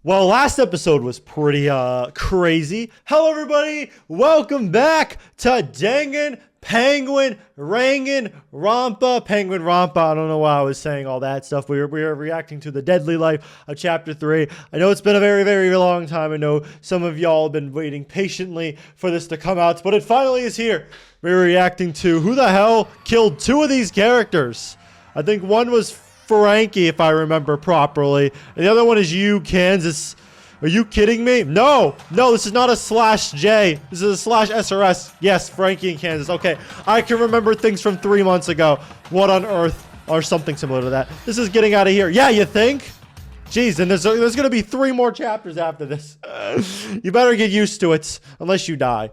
Well, last episode was pretty crazy. Hello, everybody. Welcome back to Penguinronpa. I don't know why I was saying all that stuff. We are reacting to the deadly life of Chapter 3. I know it's been a very, very long time. I know some of y'all have been waiting patiently for this to come out, but it finally is here. We're reacting to who the hell killed two of these characters. I think one was Frankie, if I remember properly. And the other one is you, Kansas. Are you kidding me? No, this is not a /J. This is a /SRS. Yes, Frankie and Kansas. Okay, I can remember things from 3 months ago. What on earth? Or something similar to that. This is getting out of here. Yeah, you think? Jeez, and there's going to be 3 more chapters after this. You better get used to it, unless you die.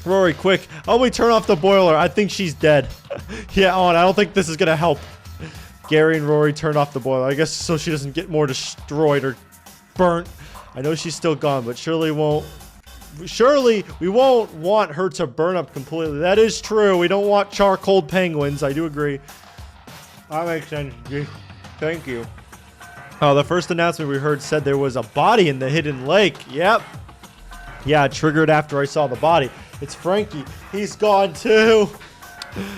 Rory, quick. Help me turn off the boiler. I think she's dead. Yeah, I don't think this is going to help. Gary and Rory turn off the boiler. I guess so she doesn't get more destroyed or burnt. I know she's still gone, but surely we won't want her to burn up completely. That is true. We don't want charcoal penguins. I do agree. That makes sense. Thank you. Oh, the first announcement we heard said there was a body in the hidden lake. Yep. Yeah, it triggered after I saw the body. It's Frankie. He's gone too.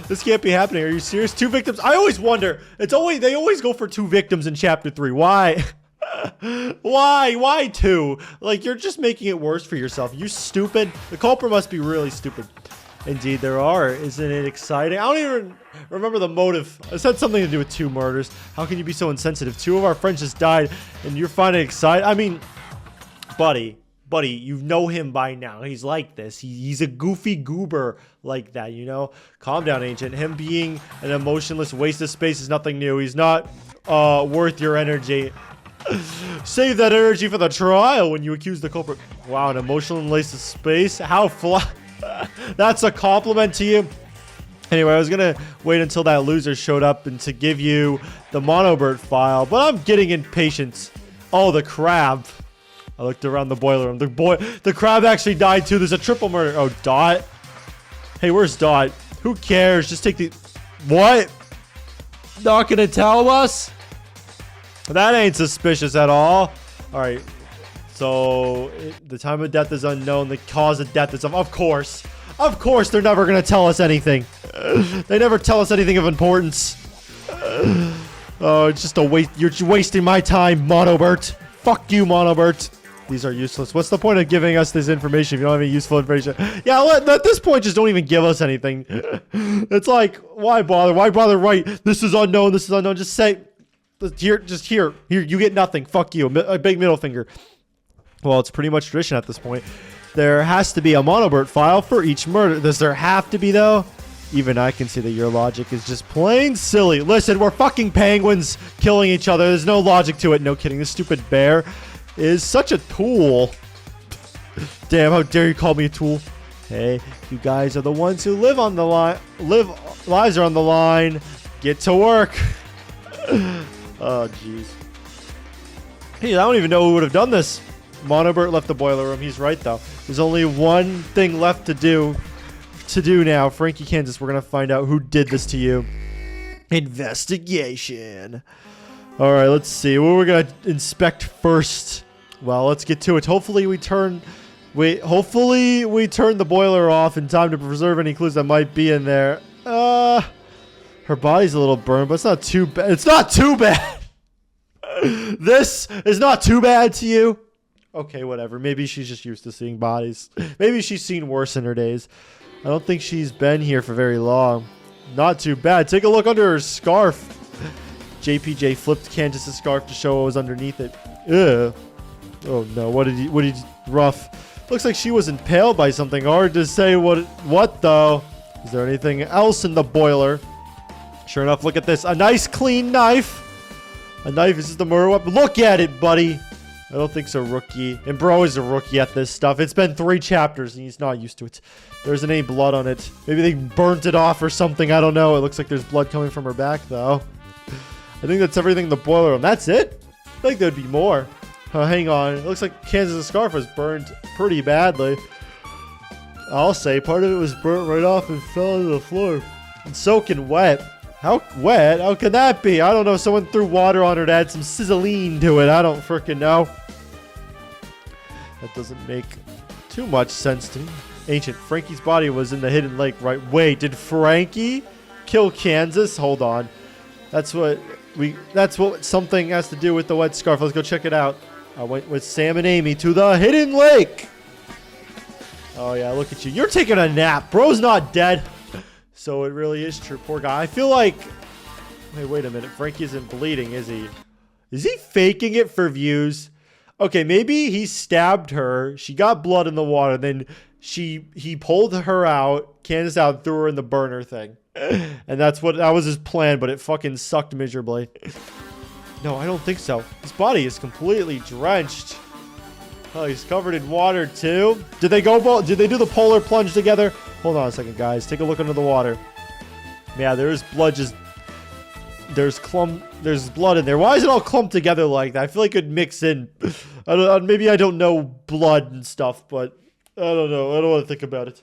This can't be happening. Are you serious? 2 victims? I always wonder. They always go for 2 victims in chapter 3. Why? Why 2? Like, you're just making it worse for yourself. You stupid. The culprit must be really stupid. Indeed, there are. Isn't it exciting? I don't even remember the motive. It said something to do with 2 murders. How can you be so insensitive? 2 of our friends just died, and you're finding it exciting? I mean, buddy, you know him by now. He's like this. He's a goofy goober like that, you know? Calm down, Ancient. Him being an emotionless waste of space is nothing new. He's not worth your energy. Save that energy for the trial when you accuse the culprit. Wow, an emotional waste of space? How That's a compliment to you. Anyway, I was going to wait until that loser showed up and to give you the monobird file, but I'm getting impatient. Oh, the crab. I looked around the boiler room. The crab actually died too. There's a triple murder. Oh, Dot. Hey, where's Dot? Who cares? Just take the... What? Not gonna tell us? That ain't suspicious at all. All right. So, the time of death is unknown. The cause of death is... Of course. Of course they're never gonna tell us anything. They never tell us anything of importance. Oh, it's just a waste. You're wasting my time, Monobert. Fuck you, Monobert. These are useless. What's the point of giving us this information if you don't have any useful information? Yeah, at this point, just don't even give us anything. It's like, why bother? Why bother write, this is unknown, this is unknown. Just say, here, you get nothing. Fuck you. A big middle finger. Well, it's pretty much tradition at this point. There has to be a monobird file for each murder. Does there have to be, though? Even I can see that your logic is just plain silly. Listen, we're fucking penguins killing each other. There's no logic to it. No kidding. This stupid bear is such a tool. Damn, how dare you call me a tool? Hey, you guys are the ones who live on the line. Lives are on the line. Get to work. Oh, jeez. Hey, I don't even know who would have done this. Monobert left the boiler room. He's right, though. There's only one thing left to do now. Frankie, Kansas, we're going to find out who did this to you. Investigation. All right, let's see. What we're going to inspect first. Well, let's get to it. Hopefully we turn the boiler off in time to preserve any clues that might be in there. Her body's a little burned, but it's not too bad. It's not too bad. This is not too bad to you. Okay, whatever. Maybe she's just used to seeing bodies. Maybe she's seen worse in her days. I don't think she's been here for very long. Not too bad. Take a look under her scarf. JPJ flipped Candace's scarf to show what was underneath it. Ugh. Oh no, what did he rough? Looks like she was impaled by something. Hard to say what though. Is there anything else in the boiler? Sure enough, look at this. A nice clean knife. A knife is just a murder weapon. Look at it, buddy. I don't think so, rookie. And bro is a rookie at this stuff. It's been 3 chapters and he's not used to it. There isn't any blood on it. Maybe they burnt it off or something. I don't know. It looks like there's blood coming from her back though. I think that's everything in the boiler room. That's it? I think there'd be more. Hang on. It looks like Kansas' scarf was burned pretty badly. I'll say part of it was burnt right off and fell to the floor. And soaking wet. How wet? How can that be? I don't know. Someone threw water on her to add some sizzling to it. I don't freaking know. That doesn't make too much sense to me. Ancient. Frankie's body was in the hidden lake, right? Wait, did Frankie kill Kansas? Hold on. That's what something has to do with the wet scarf. Let's go check it out. I went with Sam and Amy to the hidden lake. Oh yeah, look at you. You're taking a nap. Bro's not dead. So it really is true. Poor guy. I feel like... Hey, wait a minute. Frankie isn't bleeding, is he? Is he faking it for views? Okay, maybe he stabbed her. She got blood in the water. Then he pulled her out, Candace out, and threw her in the burner thing. And that was his plan, but it fucking sucked miserably. No, I don't think so. His body is completely drenched. Oh, he's covered in water too. Did they do the polar plunge together? Hold on a second, guys. Take a look under the water. Yeah, there's blood there's blood in there. Why is it all clumped together like that? I feel like it would mix in. Maybe I don't know blood and stuff, but I don't know. I don't want to think about it.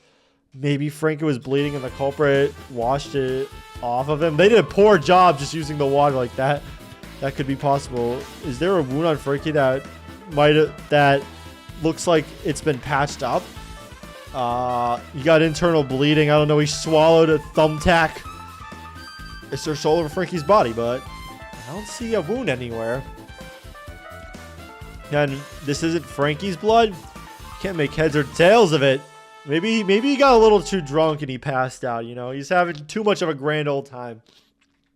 Maybe Frankie was bleeding and the culprit washed it off of him. They did a poor job just using the water like that. That could be possible. Is there a wound on Frankie that looks like it's been patched up? He got internal bleeding. I don't know. He swallowed a thumbtack. It's searched all over Frankie's body, but I don't see a wound anywhere. And this isn't Frankie's blood. Can't make heads or tails of it. Maybe he got a little too drunk and he passed out, you know. He's having too much of a grand old time.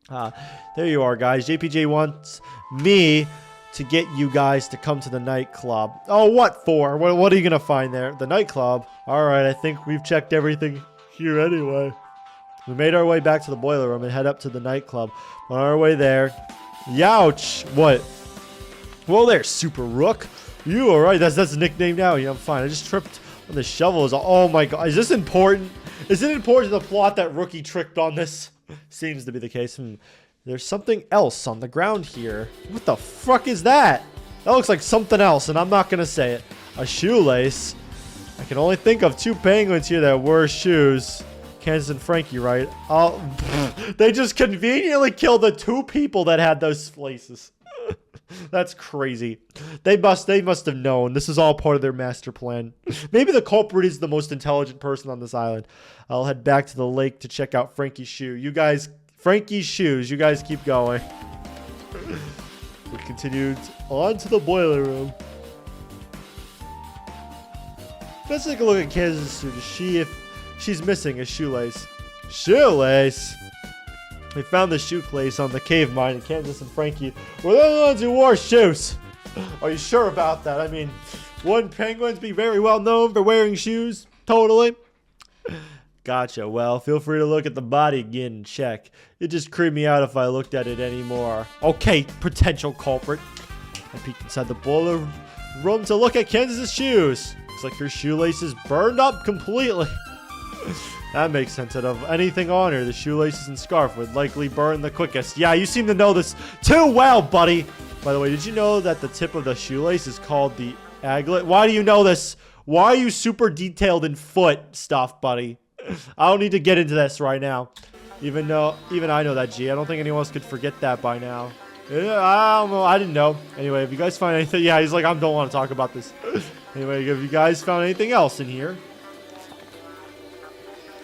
There you are, guys. JPJ wants me to get you guys to come to the nightclub. Oh, what for? What are you going to find there? The nightclub? All right, I think we've checked everything here anyway. We made our way back to the boiler room and head up to the nightclub. On our way there... Youch! What? Well, there, Super Rook. You alright? That's the nickname now. Yeah, I'm fine. I just tripped on the shovel. Oh my god. Is this important? Is it important to the plot that Rookie tricked on this? Seems to be the case. There's something else on the ground here. What the fuck is that? That looks like something else, and I'm not going to say it. A shoelace. I can only think of two penguins here that wore shoes. Kansas and Frankie, right? They just conveniently killed the two people that had those laces. That's crazy. They must have known. This is all part of their master plan. Maybe the culprit is the most intelligent person on this island. I'll head back to the lake to check out Frankie's shoe. Frankie's shoes. You guys keep going. We continued on to the boiler room. Let's take a look at Kansas' suit to see if she's missing a shoelace. Shoelace? We found the shoelace on the cave mine, and Kansas and Frankie were the ones who wore shoes. Are you sure about that? I mean, wouldn't penguins be very well known for wearing shoes? Totally. Gotcha. Well, feel free to look at the body again and check. It just creeped me out if I looked at it anymore. Okay, potential culprit. I peeked inside the boiler room to look at Kansas's shoes. Looks like her shoelace is burned up completely. That makes sense. Out of anything on her, the shoelaces and scarf would likely burn the quickest. Yeah, you seem to know this too well, buddy. By the way, did you know that the tip of the shoelace is called the aglet? Why do you know this? Why are you super detailed in foot stuff, buddy? I don't need to get into this right now. Even I know that, G. I don't think anyone else could forget that by now. Yeah, I don't know. I didn't know. Anyway, if you guys find anything... Yeah, he's like, I don't want to talk about this. Anyway, if you guys found anything else in here...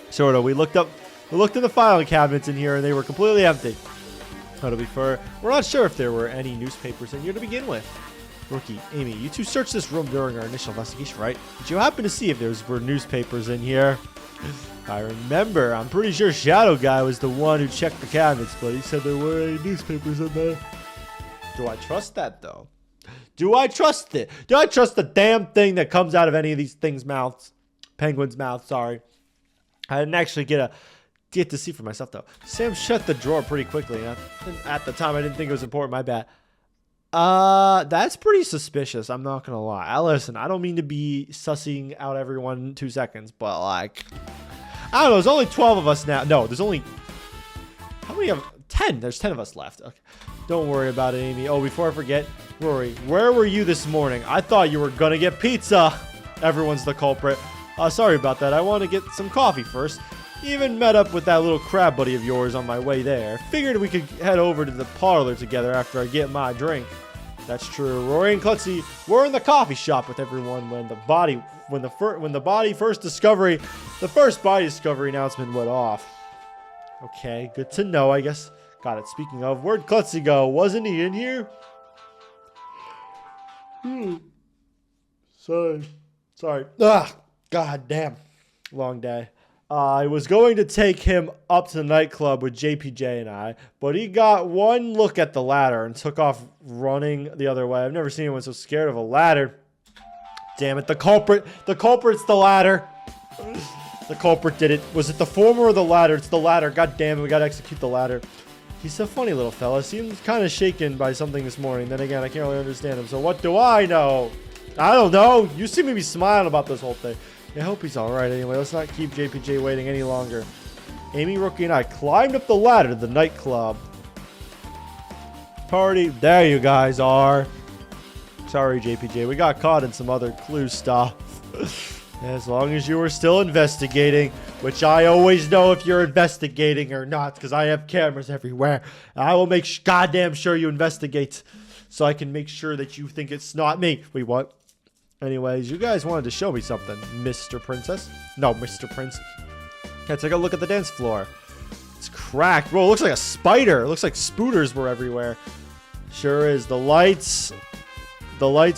Sort of. We looked in the filing cabinets in here, and they were completely empty. To be fair, we're not sure if there were any newspapers in here to begin with. Rookie, Amy, you two searched this room during our initial investigation, right? Did you happen to see if there were newspapers in here? I remember. I'm pretty sure Shadow Guy was the one who checked the cabinets, but he said there weren't any newspapers in there. Do I trust that, though? Do I trust it? Do I trust the damn thing that comes out of any of these things' mouths? Penguins' mouths, sorry. I didn't actually get to see for myself, though. Sam shut the drawer pretty quickly. At the time, I didn't think it was important. My bad. That's pretty suspicious. I'm not going to lie. Listen, I don't mean to be sussing out everyone in 2 seconds, but, like... I don't know. There's only 12 of us now. No, there's only... How many of... 10. There's 10 of us left. Okay. Don't worry about it, Amy. Oh, before I forget, Rory, where were you this morning? I thought you were going to get pizza. Everyone's the culprit. Sorry about that. I want to get some coffee first. Even met up with that little crab buddy of yours on my way there. Figured we could head over to the parlor together after I get my drink. That's true. Rory and Klutzy were in the coffee shop with everyone when the first body discovery announcement went off. Okay, good to know, I guess. Got it. Speaking of, where'd Klutzy go? Wasn't he in here? Sorry. Ah, god damn. Long day. I was going to take him up to the nightclub with JPJ and I, but he got one look at the ladder and took off running the other way. I've never seen anyone so scared of a ladder. Damn it, the culprit's the ladder. The culprit did it. Was it the former or the ladder? It's the ladder. God damn it, we gotta execute the ladder. He's a funny little fella. Seems kind of shaken by something this morning. Then again, I can't really understand him. So what do I know? I don't know. You seem to be smiling about this whole thing. I hope he's alright anyway. Let's not keep JPJ waiting any longer. Amy, Rookie, and I climbed up the ladder to the nightclub. Party. There you guys are. Sorry, JPJ. We got caught in some other clue stuff. As long as you were still investigating, which I always know if you're investigating or not, because I have cameras everywhere. I will make goddamn sure you investigate, so I can make sure that you think it's not me. Wait, what? Anyways, you guys wanted to show me something, Mr. Princess. No, Mr. Prince. Okay, take a look at the dance floor. It's cracked. Bro, it looks like a spider. It looks like spooters were everywhere. Sure is. The lights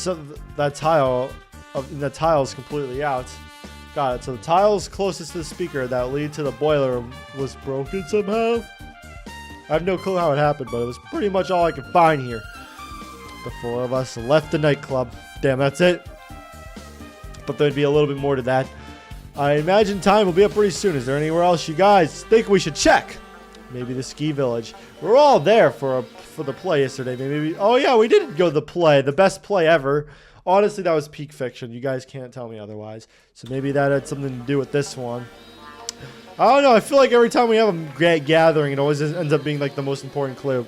of that tile, the tile's completely out. Got it. So the tiles closest to the speaker that lead to the boiler room was broken somehow. I have no clue how it happened, but it was pretty much all I could find here. The four of us left the nightclub. Damn, that's it. But there'd be a little bit more to that. I imagine time will be up pretty soon. Is there anywhere else you guys think we should check? Maybe the ski village. We're all there for the play yesterday. Maybe. Oh yeah, we did go to the play. The best play ever. Honestly, that was peak fiction. You guys can't tell me otherwise. So maybe that had something to do with this one. I don't know. I feel like every time we have a gathering, it always ends up being like the most important clue.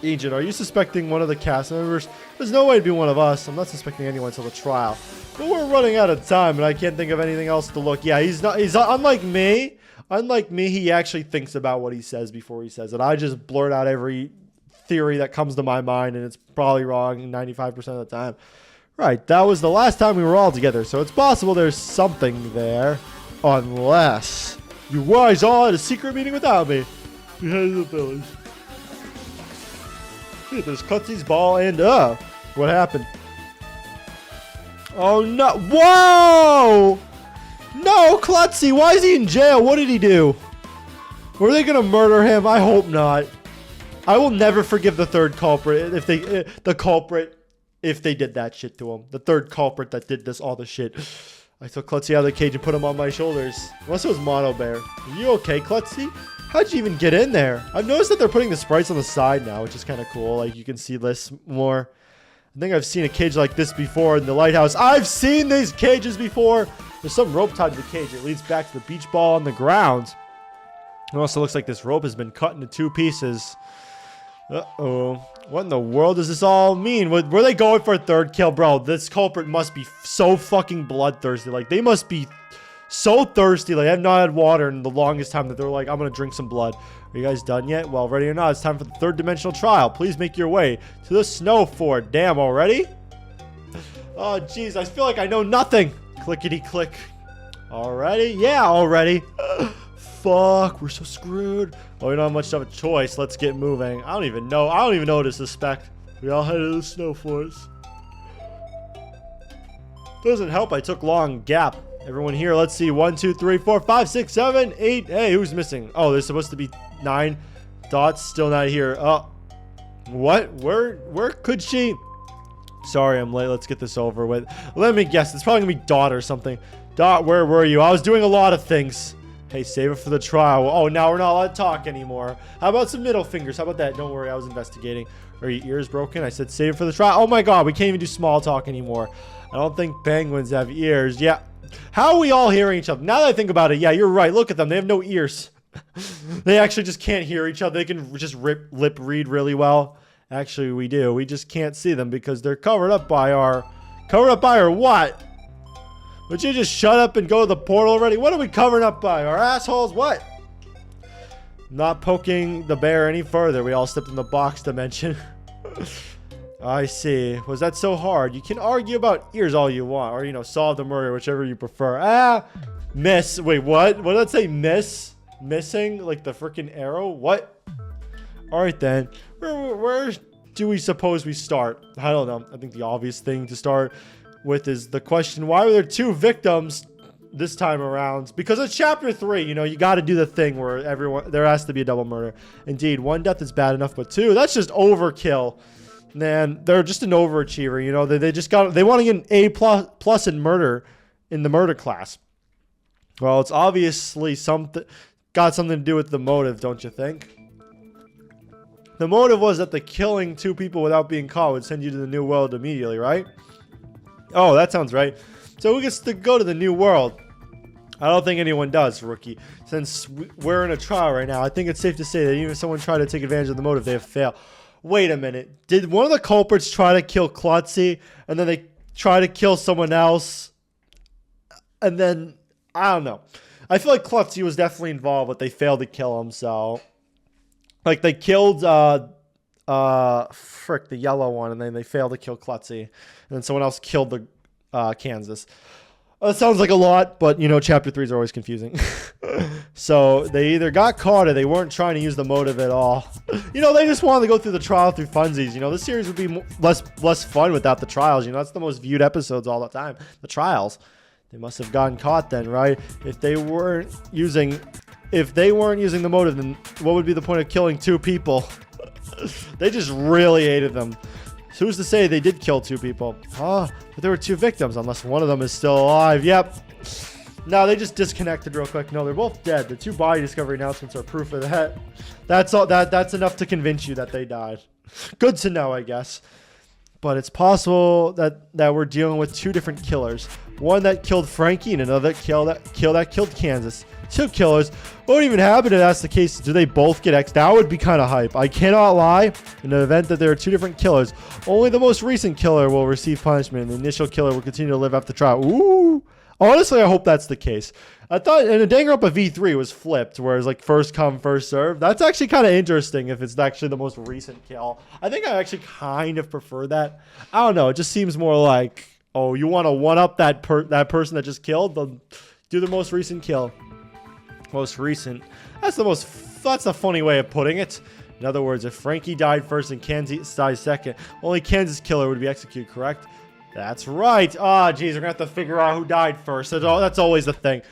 Agent, are you suspecting one of the cast members? There's no way it'd be one of us. I'm not suspecting anyone until the trial. But we're running out of time, and I can't think of anything else to look. Yeah, he's unlike me. Unlike me, he actually thinks about what he says before he says it. I just blurt out every theory that comes to my mind, and it's probably wrong 95% of the time. Right, that was the last time we were all together, so it's possible there's something there. Unless you guys all had a secret meeting without me. Behind the village. Hey, there's Klutzy's ball and what happened? Oh no! Whoa! No, Klutzy! Why is he in jail? What did he do? Were they gonna murder him? I hope not. I will never forgive the third culprit if they did that shit to him. The third culprit that did all the shit. I took Klutzy out of the cage and put him on my shoulders. Unless it was Mono Bear. Are you okay, Klutzy? How'd you even get in there? I've noticed that they're putting the sprites on the side now, which is kind of cool. Like, you can see this more. I think I've seen a cage like this before in the lighthouse. I've seen these cages before. There's some rope tied to the cage. It leads back to the beach ball on the ground. It also looks like this rope has been cut into 2 pieces. Uh-oh. What in the world does this all mean? Were they going for a third kill? Bro, this culprit must be so fucking bloodthirsty. Like, they must be so thirsty. Like, I've not had water in the longest time that they're like, I'm gonna drink some blood. Are you guys done yet? Well, ready or not, it's time for the 3rd dimensional trial. Please make your way to the snow fort. Damn, already? Oh, jeez, I feel like I know nothing. Clickety click. Already? Yeah, already. Fuck, we're so screwed. Oh, we don't have much of a choice. Let's get moving. I don't even know what to suspect. We all headed to the snow forest. Doesn't help I took long gap. Everyone here, let's see. 1, 2, 3, 4, 5, 6, 7, 8. Hey, who's missing? Oh, there's supposed to be 9 dots. Still not here. Oh, what? Where could she? Sorry, I'm late. Let's get this over with. Let me guess. It's probably gonna be Dot or something. Dot, where were you? I was doing a lot of things. Hey, save it for the trial. Oh, now we're not allowed to talk anymore. How about some middle fingers? How about that? Don't worry, I was investigating. Are your ears broken? I said save it for the trial. Oh my god, we can't even do small talk anymore. I don't think penguins have ears. Yeah. How are we all hearing each other? Now that I think about it, yeah, you're right. Look at them. They have no ears. They actually just can't hear each other. They can just lip read really well. Actually, we do. We just can't see them because they're covered up by our what? Would you just shut up and go to the portal already? What are we covering up by? Our assholes? What? Not poking the bear any further. We all stepped in the box dimension. I see. Was that so hard? You can argue about ears all you want, or, you know, solve the murder, whichever you prefer. Ah! Miss. Wait, what? What did that say? Miss? Missing? Like the freaking arrow? What? Alright then. Where do we suppose we start? I don't know. I think the obvious thing to start with is the question, why were there 2 victims this time around? Because it's chapter 3, you know, you got to do the thing where there has to be a double murder. Indeed, 1 death is bad enough, but 2, that's just overkill. Man, they're just an overachiever, you know. They want to get an A plus in murder in the murder class. Well, it's obviously got something to do with the motive, don't you think? The motive was that the killing 2 people without being caught would send you to the new world immediately, right? Oh, that sounds right. So who gets to go to the new world? I don't think anyone does, rookie. Since we're in a trial right now, I think it's safe to say that even if someone tried to take advantage of the motive, they have failed. Wait a minute. Did one of the culprits try to kill Klutzy, and then they try to kill someone else? And then, I don't know. I feel like Klutzy was definitely involved, but they failed to kill him, so... Like, they killed, the yellow one, and then they failed to kill Klutzy. And then someone else killed the, Kansas. It sounds like a lot, but, you know, chapter 3s are always confusing. So, they either got caught or they weren't trying to use the motive at all. You know, they just wanted to go through the trial through funsies. You know, this series would be less fun without the trials. You know, that's the most viewed episodes all the time. The trials. They must have gotten caught then, right? If they weren't using the motive, then what would be the point of killing 2 people? They just really hated them. So who's to say they did kill 2 people? But there were 2 victims, unless one of them is still alive. Yep. No, they just disconnected real quick. No, they're both dead. The 2 body discovery announcements are proof of that. That's all. That's enough to convince you that they died. Good to know, I guess. But it's possible that we're dealing with 2 different killers. One that killed Frankie and another that killed Kansas. 2 killers. What would even happen if that's the case? Do they both get X? That would be kind of hype. I cannot lie. In the event that there are 2 different killers, only the most recent killer will receive punishment, and the initial killer will continue to live after trial. Ooh. Honestly, I hope that's the case. I thought in a Danganronpa V3 was flipped, whereas like first come, first serve. That's actually kind of interesting if it's actually the most recent kill. I think I actually kind of prefer that. I don't know. It just seems more like, oh, you want to one-up that person that just killed? Then do the most recent kill. Most recent. That's a funny way of putting it. In other words, if Frankie died first and Kansas died second, only Kansas killer would be executed, correct? That's right. Ah, geez, we're going to have to figure out who died first. That's always the thing.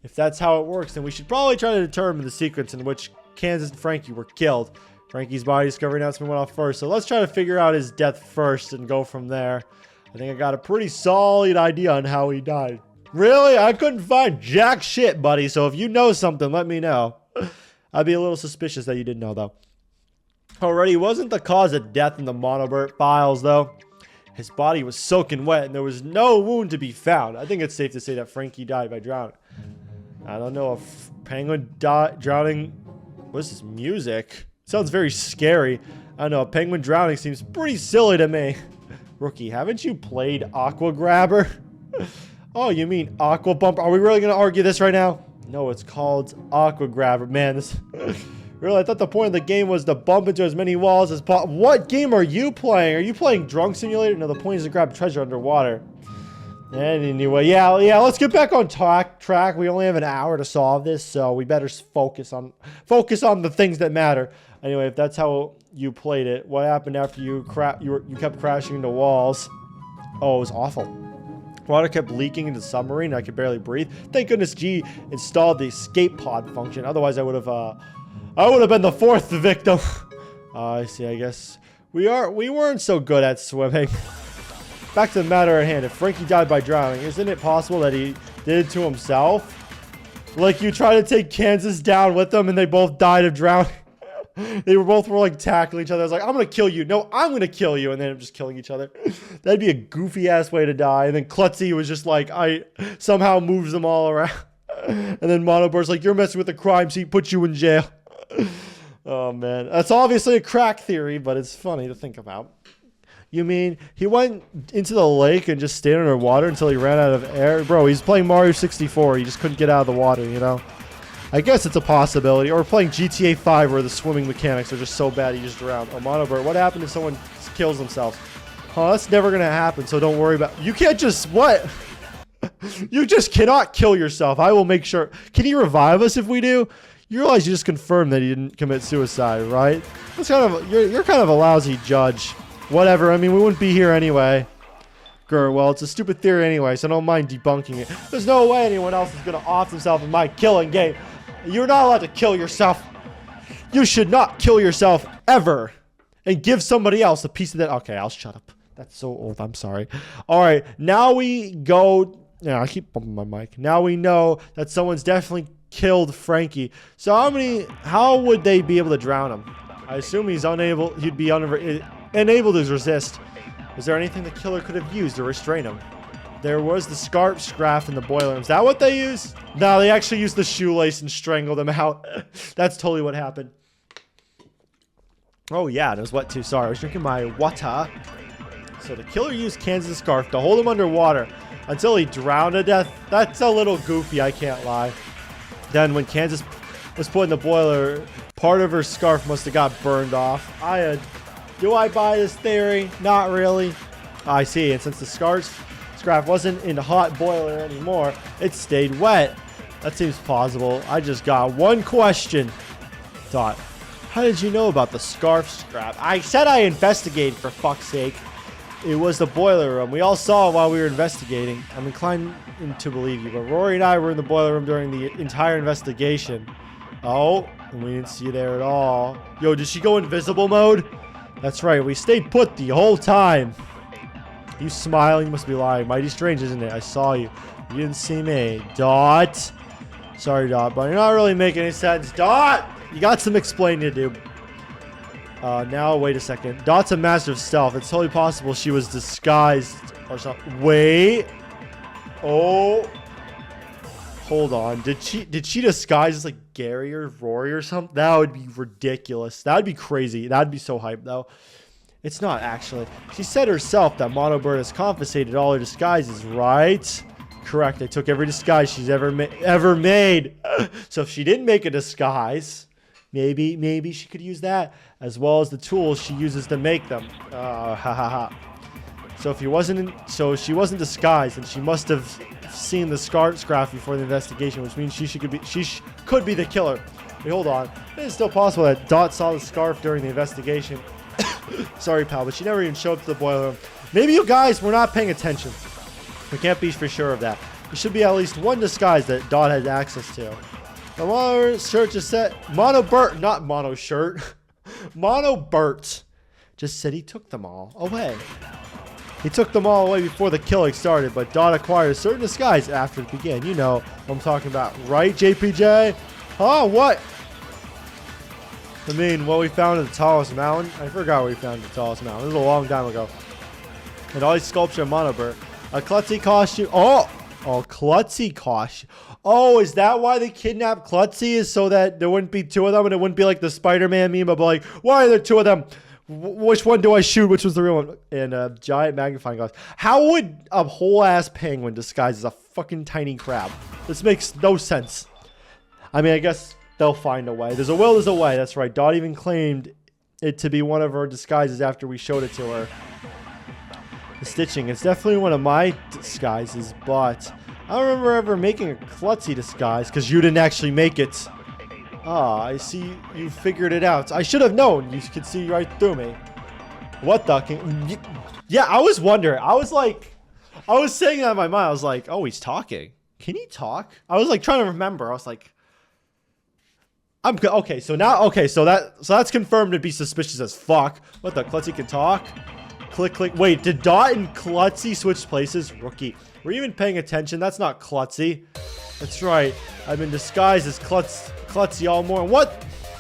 If that's how it works, then we should probably try to determine the sequence in which Kansas and Frankie were killed. Frankie's body discovery announcement went off first, so let's try to figure out his death first and go from there. I think I got a pretty solid idea on how he died. Really? I couldn't find jack shit, buddy, so if you know something, let me know. I'd be a little suspicious that you didn't know, though. Already wasn't the cause of death in the Monobert files, though. His body was soaking wet, and there was no wound to be found. I think it's safe to say that Frankie died by drowning. I don't know if Penguin drowning... What's this music? Sounds very scary. I don't know. Penguin drowning seems pretty silly to me. Rookie, haven't you played Aqua Grabber? Oh, you mean Aqua Bump? Are we really going to argue this right now? No, it's called Aqua Grabber. Man, this... Really, I thought the point of the game was to bump into as many walls as possible. What game are you playing? Are you playing Drunk Simulator? No, the point is to grab treasure underwater. Anyway, yeah, let's get back on track. We only have an hour to solve this, so we better focus on the things that matter. Anyway, if that's how you played it, what happened after you kept crashing into walls? Oh, it was awful. Water kept leaking into the submarine. I could barely breathe. Thank goodness G installed the escape pod function. Otherwise, I would have been the 4th victim. I see. I guess we weren't so good at swimming. Back to the matter at hand. If Frankie died by drowning, isn't it possible that he did it to himself? Like you try to take Kansas down with them and they both died of drowning. They were like tackling each other. I was like, I'm going to kill you. No, I'm going to kill you. And then just killing each other. That'd be a goofy ass way to die. And then Klutzy was just like, I somehow moves them all around. And then Monobird's like, you're messing with the crime scene, put you in jail. Oh man. That's obviously a crack theory, but it's funny to think about. You mean he went into the lake and just stayed underwater until he ran out of air? Bro, he's playing Mario 64. He just couldn't get out of the water, you know? I guess it's a possibility. Or playing GTA 5 where the swimming mechanics are just so bad he just drowned. Oh, Monobird, what happened if someone kills themselves? Huh, that's never gonna happen, so don't worry about. You can't just what? You just cannot kill yourself. I will make sure. Can you revive us if we do? You realize you just confirmed that he didn't commit suicide, right? That's kind of you're kind of a lousy judge. Whatever. I mean, we wouldn't be here anyway. Grr, well, it's a stupid theory anyway, so don't mind debunking it. There's no way anyone else is gonna off themselves in my killing game. You're not allowed to kill yourself. You should not kill yourself ever, and give somebody else a piece of that. Okay, I'll shut up. That's so old. I'm sorry. All right, now we go. Yeah, I keep bumping my mic. Now we know that someone's definitely killed Frankie. So how would they be able to drown him? I assume he'd be unable to resist. Is there anything the killer could have used to restrain him? There was the scarf scraft in the boiler room. Is that what they used? No, they actually used the shoelace and strangled him out. That's totally what happened. Oh yeah, it was wet too. Sorry, I was drinking my water. So the killer used Kansas' scarf to hold him underwater until he drowned to death. That's a little goofy, I can't lie. Then when Kansas was put in the boiler, part of her scarf must have got burned off. Do I buy this theory? Not really. I see, and since the scarf wasn't in the hot boiler anymore, it stayed wet. That seems plausible. I just got one question. Thought, how did you know about the scarf scrap? I said I investigated, for fuck's sake. It was the boiler room. We all saw it while we were investigating. I'm inclined to believe you, but Rory and I were in the boiler room during the entire investigation. Oh, and we didn't see you there at all. Yo, did she go invisible mode? That's right, we stayed put the whole time. You smiling? You must be lying. Mighty strange, isn't it? I saw you. You didn't see me. Dot. Sorry, Dot, but you're not really making any sense. Dot! You got some explaining to do. Now, wait a second. Dot's a master of stealth. It's totally possible she was disguised or something. Wait. Oh. Hold on. Did she disguise as like Gary or Rory or something? That would be ridiculous. That would be crazy. That would be so hype, though. It's not, actually. She said herself that Monobird has confiscated all her disguises, right? Correct. I took every disguise she's ever made. So if she didn't make a disguise, maybe she could use that, as well as the tools she uses to make them. Ha ha ha. So she wasn't disguised, and she must have seen the scrap before the investigation, which means she could be the killer. Wait, hold on. It is still possible that Dot saw the scarf during the investigation. Sorry, pal, but she never even showed up to the boiler room. Maybe you guys were not paying attention. We can't be for sure of that. There should be at least one disguise that Dot had access to. The mono shirt just said Monobert, not mono shirt. Monobert just said he took them all away. He took them all away before the killing started, but Dot acquired a certain disguise after it began. You know what I'm talking about, right, JPJ? Huh? What? I mean, what we found at the tallest mountain? I forgot what we found at the tallest mountain. It was a long time ago. And all these sculpture of Monobert. A Klutzy costume. Oh, Klutzy costume. Oh, is that why they kidnapped Klutzy? Is so that there wouldn't be two of them and it wouldn't be like the Spider-Man meme of like, why are there two of them? Which one do I shoot? Which was the real one? And a giant magnifying glass. How would a whole ass penguin disguise as a fucking tiny crab? This makes no sense. I mean, I guess they'll find a way. There's a will, there's a way. That's right. Dot even claimed it to be one of her disguises after we showed it to her. The stitching. It's definitely one of my disguises, but I don't remember ever making a Klutzy disguise because you didn't actually make it. Ah, I see you figured it out. I should have known. You could see right through me. What the? Yeah, I was wondering. I was saying that in my mind. I was like, oh, he's talking. Can he talk? I was like trying to remember. I was like, okay. So that's confirmed to be suspicious as fuck. What the? Klutzy can talk? Click, click. Wait, did Dot and Klutzy switch places? Rookie. Were you even paying attention? That's not Klutzy. That's right. I've been disguised as Klutzy all morning.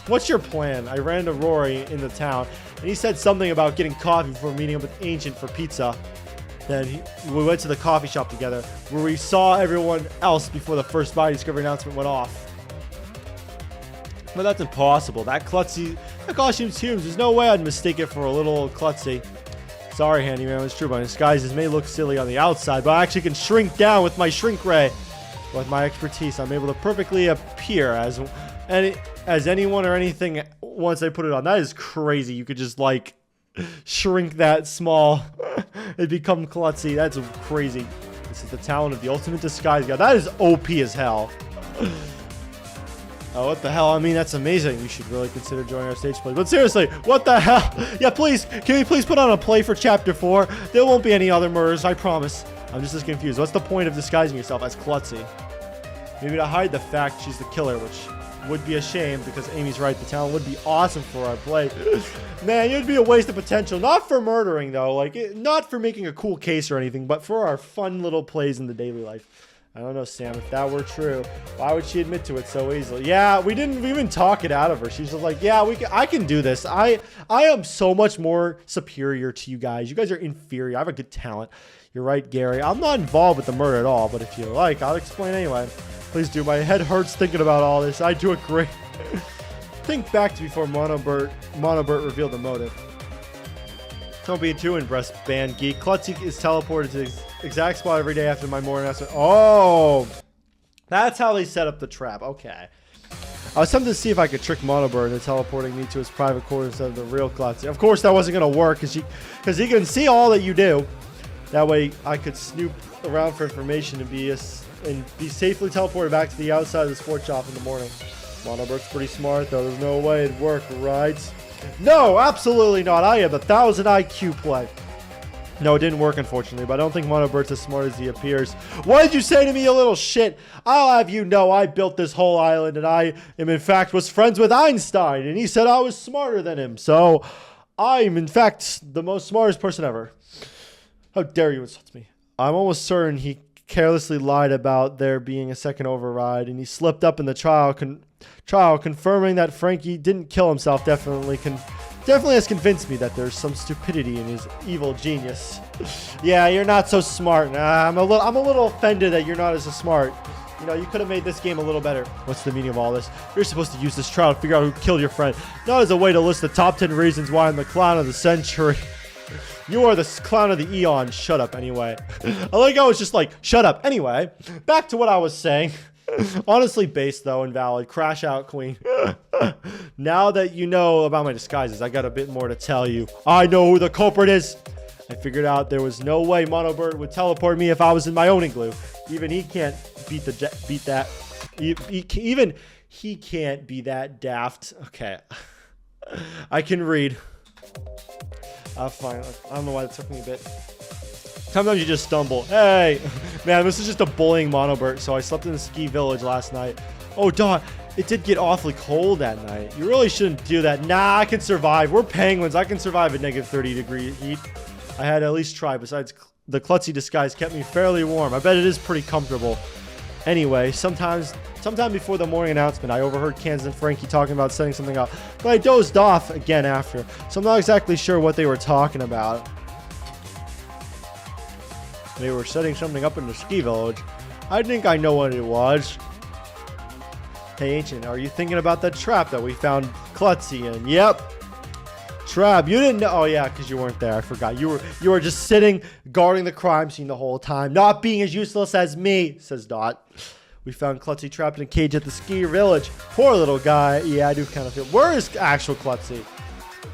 What's your plan? I ran to Rory in the town, and he said something about getting coffee before meeting up with Ancient for pizza. Then we went to the coffee shop together, where we saw everyone else before the first body discovery announcement went off. But that's impossible. That costume's huge. There's no way I'd mistake it for a little Klutzy. Sorry, handyman, it's true. My disguises may look silly on the outside, but I actually can shrink down with my shrink ray. With my expertise, I'm able to perfectly appear as anyone or anything once I put it on. That is crazy. You could just like shrink that small and become klutzy. That's crazy. This is the talent of the ultimate disguise guy. That is OP as hell. Oh, what the hell? I mean, that's amazing. You should really consider joining our stage play. But seriously, what the hell? Yeah, please. Can we please put on a play for Chapter 4? There won't be any other murders, I promise. I'm just as confused. What's the point of disguising yourself as klutzy? Maybe to hide the fact she's the killer, which would be a shame because Amy's right. The talent would be awesome for our play. Man, it'd be a waste of potential. Not for murdering, though. Like, not for making a cool case or anything, but for our fun little plays in the daily life. I don't know, Sam. If that were true, why would she admit to it so easily? Yeah, we didn't even talk it out of her. She's just like, yeah, I can do this. I am so much more superior to you guys. You guys are inferior. I have a good talent. You're right, Gary. I'm not involved with the murder at all, but if you like, I'll explain anyway. Please do. My head hurts thinking about all this. I do agree. Think back to before Monobert revealed the motive. Don't be too impressed, band geek. Klutzy is teleported to the exact spot every day after my morning announcement. Oh, that's how they set up the trap. Okay. I was tempted to see if I could trick Monobird into teleporting me to his private quarters instead of the real Klutzy. Of course, that wasn't going to work because he can see all that you do. That way, I could snoop around for information and be safely teleported back to the outside of the sports shop in the morning. Monobird's pretty smart, though. There's no way it'd work, right? No, absolutely not. I have 1,000 IQ play. No, it didn't work, unfortunately, but I don't think Monobird's as smart as he appears. What did you say to me, you little shit? I'll have you know I built this whole island, and I am, in fact, was friends with Einstein, and he said I was smarter than him. So, I'm, in fact, the most smartest person ever. How dare you insult me? I'm almost certain he carelessly lied about there being a second override, and he slipped up in the trial, confirming that Frankie didn't kill himself. Definitely has convinced me that there's some stupidity in his evil genius. Yeah, you're not so smart. I'm a little offended that you're not as smart. You know, you could have made this game a little better. What's the meaning of all this? You're supposed to use this trial to figure out who killed your friend, not as a way to list the top 10 reasons why I'm the clown of the century. You are the clown of the eon. Shut up anyway. I like how it's just like, shut up anyway. Back to what I was saying. Honestly based, though, and valid. Crash out, queen. Now that you know about my disguises, I got a bit more to tell you. I know who the culprit is. I figured out there was no way Monobird would teleport me if I was in my own igloo. Even he can't beat that. Even he can't be that daft. Okay. I can read. Fine. I don't know why it took me a bit. Sometimes you just stumble. Hey! Man, this is just a bullying Monobert, so I slept in the ski village last night. Oh, Dawn, it did get awfully cold that night. You really shouldn't do that. Nah, I can survive. We're penguins. I can survive at negative 30-degree heat. I had to at least try. Besides, the klutzy disguise kept me fairly warm. I bet it is pretty comfortable. Anyway, sometime before the morning announcement, I overheard Kansas and Frankie talking about setting something up, but I dozed off again after, so I'm not exactly sure what they were talking about. They were setting something up in the ski village. I think I know what it was. Hey, Ancient, are you thinking about that trap that we found Klutzy in? Yep. Trap. You didn't know. Oh, yeah, because you weren't there. I forgot. You were just sitting, guarding the crime scene the whole time. Not being as useless as me, says Dot. We found Klutzy trapped in a cage at the ski village. Poor little guy. Yeah, I do kind of feel. Where is actual Klutzy?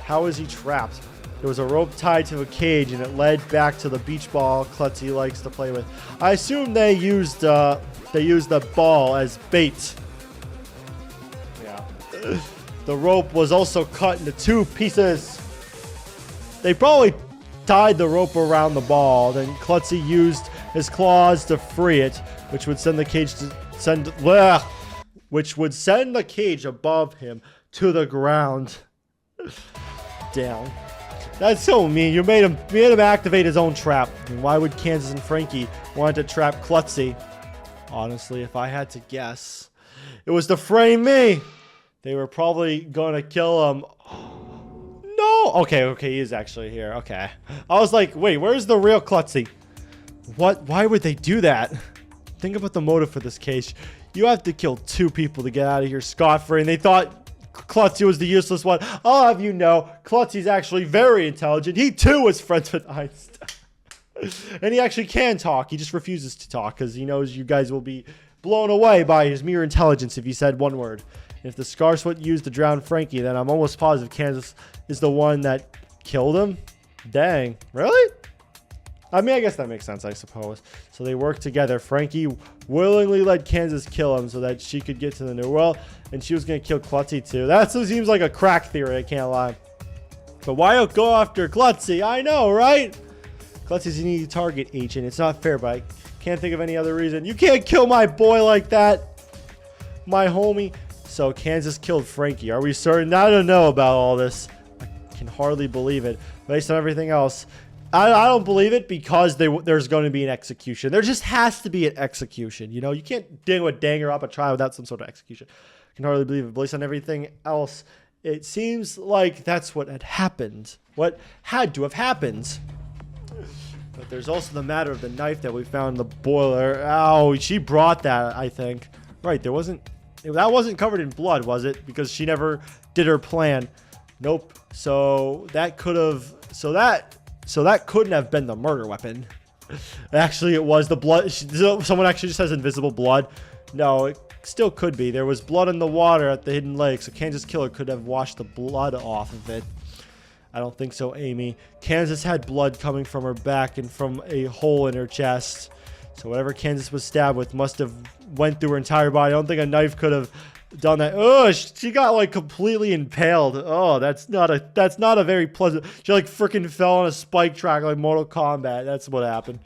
How is he trapped? There was a rope tied to a cage, and it led back to the beach ball Klutzy likes to play with. I assume they used the ball as bait. Yeah. The rope was also cut into 2 pieces. They probably tied the rope around the ball. Then Klutzy used his claws to free it, which would send the cage above him to the ground. Damn. That's so mean. You made him activate his own trap. And why would Kansas and Frankie want to trap Klutzy? Honestly, if I had to guess, it was to frame me. They were probably going to kill him. No. Okay, he is actually here. Okay. I was like, wait, where's the real Klutzy? What? Why would they do that? Think about the motive for this case. You have to kill 2 people to get out of here scot-free, and they thought Klutzy was the useless one. I'll have you know, Klutzy's actually very intelligent. He too was friends with Einstein. And he actually can talk. He just refuses to talk because he knows you guys will be blown away by his mere intelligence if he said one word. And if the Scarsfoot used to drown Frankie, then I'm almost positive Kansas is the one that killed him? Dang. Really? I mean, I guess that makes sense, I suppose. So they worked together. Frankie willingly let Kansas kill him so that she could get to the new world. And she was going to kill Klutzy too. That seems like a crack theory, I can't lie. But why go after Klutzy? I know, right? Klutzy's an easy target, agent. It's not fair, but I can't think of any other reason. You can't kill my boy like that. My homie. So Kansas killed Frankie. Are we certain? I don't know about all this. I can hardly believe it. Based on everything else, I don't believe it because there's going to be an execution. There just has to be an execution. You know, you can't ding a danger up a trial without some sort of execution. I can hardly believe it. Based on everything else, it seems like that's what had happened. What had to have happened. But there's also the matter of the knife that we found in the boiler. Oh, she brought that, I think. Right, that wasn't covered in blood, was it? Because she never did her plan. Nope. So that could have... So that couldn't have been the murder weapon. Actually, it was the blood. Someone actually just has invisible blood. No, it still could be. There was blood in the water at the hidden lake, so Kansas Killer could have washed the blood off of it. I don't think so, Amy. Kansas had blood coming from her back and from a hole in her chest. So whatever Kansas was stabbed with must have went through her entire body. I don't think a knife could have done that. Oh, she got like completely impaled. Oh, that's not a very pleasant. She like freaking fell on a spike track like Mortal Kombat. That's what happened.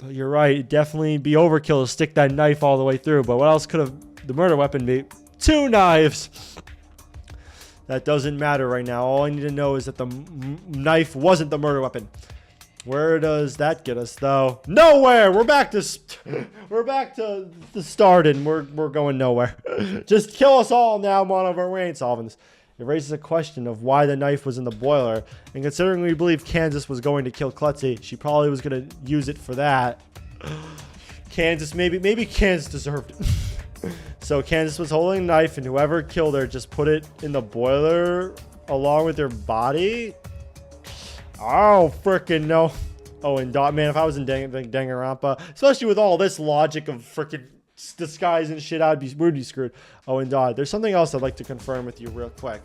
You're right. It'd definitely be overkill to stick that knife all the way through. But what else could have the murder weapon be? 2 knives. That doesn't matter right now. All I need to know is that the knife wasn't the murder weapon. Where does that get us, though? Nowhere. We're back to the start, and we're going nowhere. Just kill us all now, Monover. We ain't solving this. It raises a question of why the knife was in the boiler, and considering we believe Kansas was going to kill Klutzy, she probably was going to use it for that. Kansas, maybe Kansas deserved it. So Kansas was holding a knife, and whoever killed her just put it in the boiler along with her body. Oh, freaking no. Oh, and Dot, man, if I was in Danganronpa, especially with all this logic of freaking disguise and shit, we'd be screwed. Oh, and Dot, there's something else I'd like to confirm with you real quick.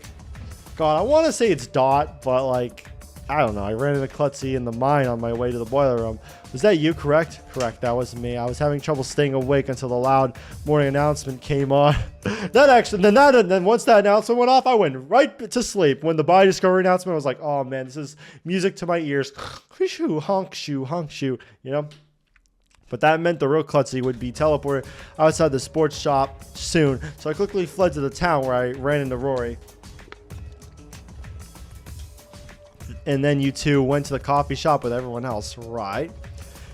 God, I want to say it's Dot, but like, I don't know. I ran into Klutzy in the mine on my way to the boiler room. Was that you, correct? Correct, that was me. I was having trouble staying awake until the loud morning announcement came on. Then once that announcement went off, I went right to sleep. When the body discovery announcement, I was like, oh man, this is music to my ears. Honk shoe, honk shoe, you know? But that meant the real Klutzy would be teleported outside the sports shop soon. So I quickly fled to the town where I ran into Rory. And then you two went to the coffee shop with everyone else, right?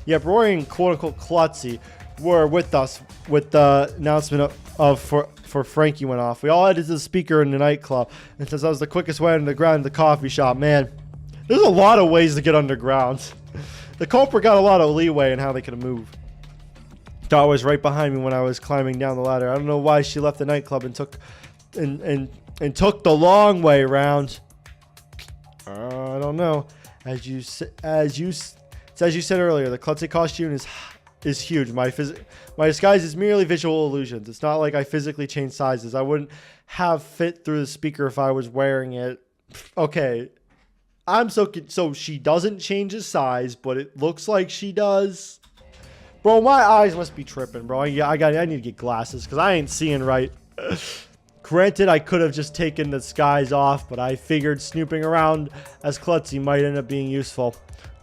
Yep, Rory and quote-unquote Klutzy were with us with the announcement for Frankie went off. We all headed to the speaker in the nightclub. And since that was the quickest way underground to the coffee shop, man, there's a lot of ways to get underground. The culprit got a lot of leeway in how they could move. Dot was right behind me when I was climbing down the ladder. I don't know why she left the nightclub and took the long way around. I don't know. As you said earlier, the Klutzy costume is huge. My disguise is merely visual illusions. It's not like I physically changed sizes. I wouldn't have fit through the speaker if I was wearing it. Okay, so she doesn't change his size, but it looks like she does. Bro, my eyes must be tripping, bro. I need to get glasses because I ain't seeing right. Granted, I could have just taken the disguise off, but I figured snooping around as Klutzy might end up being useful.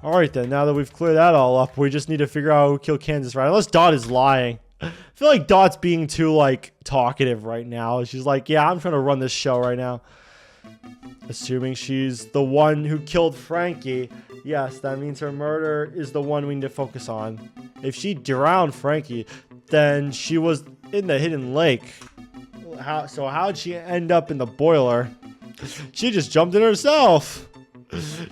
Alright then, now that we've cleared that all up, we just need to figure out who killed Kansas, right? Unless Dot is lying. I feel like Dot's being too, like, talkative right now. She's like, yeah, I'm trying to run this show right now. Assuming she's the one who killed Frankie, yes, that means her murder is the one we need to focus on. If she drowned Frankie, then she was in the hidden lake. How'd she end up in the boiler? She just jumped in herself.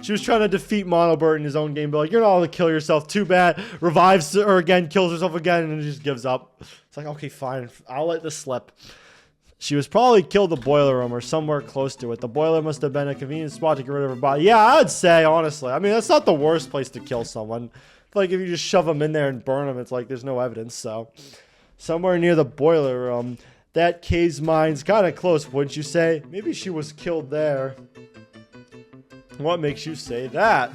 She was trying to defeat Monobert in his own game, but like, you're not able to kill yourself. Too bad. Revives her again, kills herself again, and then just gives up. It's like, okay, fine. I'll let this slip. She was probably killed in the boiler room or somewhere close to it. The boiler must have been a convenient spot to get rid of her body. Yeah, I'd say, honestly. I mean, that's not the worst place to kill someone. Like, if you just shove them in there and burn them, it's like there's no evidence. So, somewhere near the boiler room. That cave's mine's kind of close, wouldn't you say? Maybe she was killed there. What makes you say that?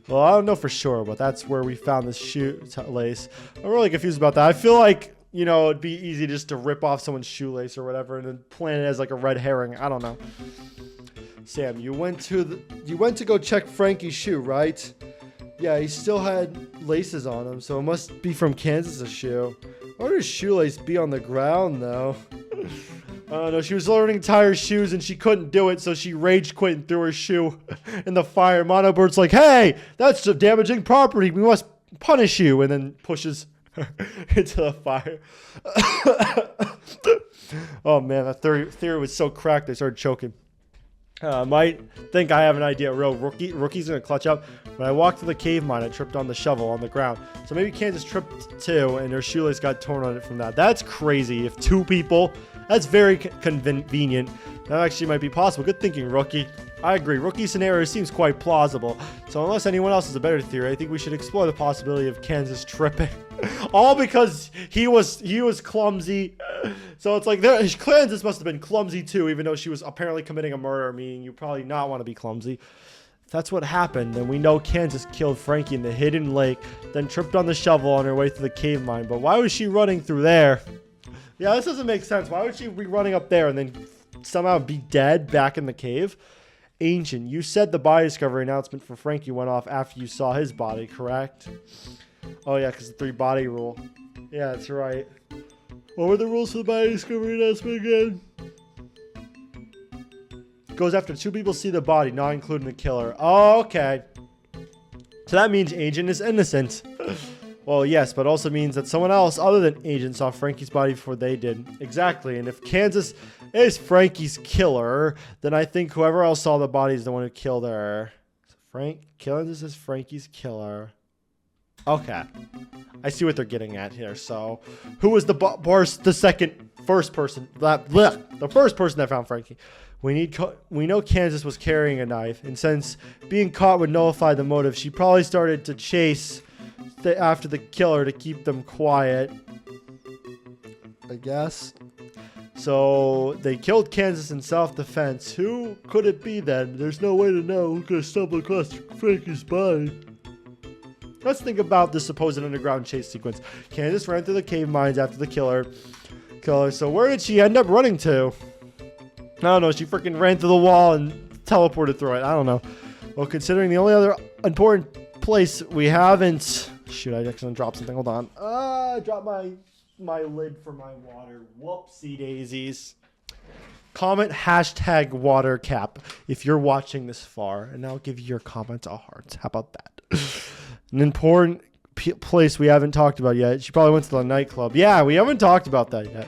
Well, I don't know for sure, but that's where we found this shoelace. I'm really confused about that. I feel like, you know, it'd be easy just to rip off someone's shoelace or whatever and then plant it as like a red herring. I don't know. Sam, you went to go check Frankie's shoe, right? Yeah, he still had laces on him, so it must be from Kansas' shoe. Why would his shoelace be on the ground, though? I don't know. She was learning to tie her shoes, and she couldn't do it, so she rage quit and threw her shoe in the fire. Monobird's like, hey, that's damaging property. We must punish you, and then pushes her into the fire. Oh, man, that theory was so cracked, I started choking. Might think I have an idea. Rookie's gonna clutch up. When I walked to the cave mine, I tripped on the shovel on the ground. So maybe Kansas tripped too, and her shoelace got torn on it from that. That's crazy. If two people, that's very convenient. That actually might be possible. Good thinking, Rookie. I agree. Rookie's scenario seems quite plausible. So unless anyone else has a better theory, I think we should explore the possibility of Kansas tripping. All because he was clumsy. So it's like Kansas must have been clumsy too, even though she was apparently committing a murder, meaning you probably not want to be clumsy. If that's what happened, then we know Kansas killed Frankie in the hidden lake, then tripped on the shovel on her way through the cave mine. But why was she running through there? Yeah, this doesn't make sense. Why would she be running up there and then somehow be dead back in the cave? Ancient, you said the body discovery announcement for Frankie went off after you saw his body, correct? Oh yeah, because the 3-body rule. Yeah, that's right. What were the rules for the body discovery announcement again? Goes after 2 people see the body, not including the killer. Oh, okay. So that means Agent is innocent. Well, yes, but also means that someone else other than Agent saw Frankie's body before they did. Exactly, and if Kansas is Frankie's killer, then I think whoever else saw the body is the one who killed her. So Kansas is Frankie's killer. Okay. I see what they're getting at here. So, who was the first person that found Frankie? We know Kansas was carrying a knife, and since being caught would nullify the motive, she probably started to chase after the killer to keep them quiet, I guess. So they killed Kansas in self-defense. Who could it be then? There's no way to know who could have stumbled across Frankie's body. Let's think about the supposed underground chase sequence. Kansas ran through the cave mines after the killer. So where did she end up running to? I don't know. She freaking ran through the wall and teleported through it. I don't know. Well, considering the only other important place we haven't... Shoot, I accidentally dropped something. Hold on. I dropped my lid for my water. Whoopsie daisies. Comment hashtag water cap if you're watching this far, and I'll give your comment a heart. How about that? An important place we haven't talked about yet. She probably went to the nightclub. Yeah, we haven't talked about that yet.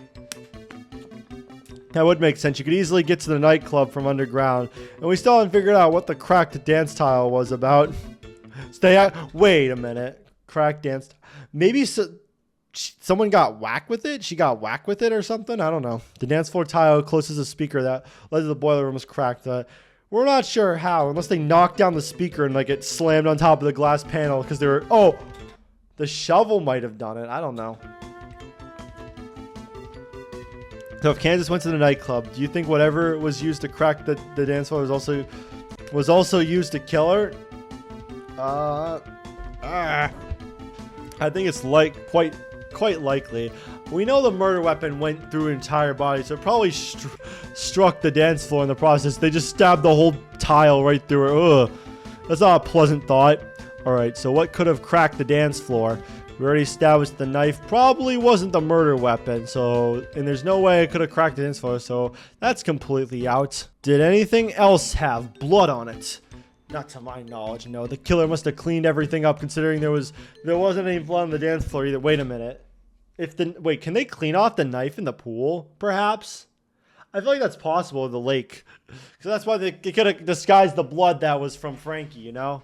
That would make sense. You could easily get to the nightclub from underground, and we still haven't figured out what the cracked dance tile was about. Wait a minute. Cracked dance. Maybe someone got whacked with it? She got whacked with it or something? I don't know. The dance floor tile closest to the speaker that led to the boiler room was cracked. We're not sure how, unless they knocked down the speaker and like it slammed on top of the glass panel because they were... Oh, the shovel might have done it. I don't know. So if Kansas went to the nightclub, do you think whatever was used to crack the dance floor was also used to kill her? I think it's quite likely. We know the murder weapon went through her entire body, so it probably struck the dance floor in the process. They just stabbed the whole tile right through her. Ugh. That's not a pleasant thought. Alright, so what could have cracked the dance floor? We already established the knife probably wasn't the murder weapon, and there's no way it could have cracked the dance floor, so that's completely out. Did anything else have blood on it? Not to my knowledge, no. The killer must have cleaned everything up, considering there wasn't any blood on the dance floor either. Wait a minute. Wait, can they clean off the knife in the pool, perhaps? I feel like that's possible in the lake. So that's why they could have disguised the blood that was from Frankie, you know?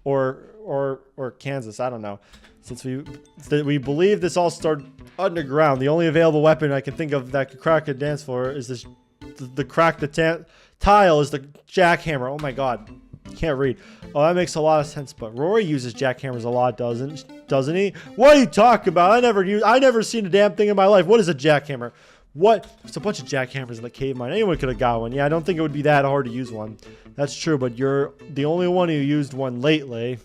Or Kansas, I don't know. Since we believe this all started underground, the only available weapon I can think of that could crack a dance floor is this. The crack the tile is the jackhammer. Oh my god. Can't read. Oh, that makes a lot of sense, but Rory uses jackhammers a lot, doesn't he? What are you talking about? I never seen a damn thing in my life. What is a jackhammer? What? There's a bunch of jackhammers in the cave mine. Anyone could have got one. Yeah, I don't think it would be that hard to use one. That's true, but you're the only one who used one lately.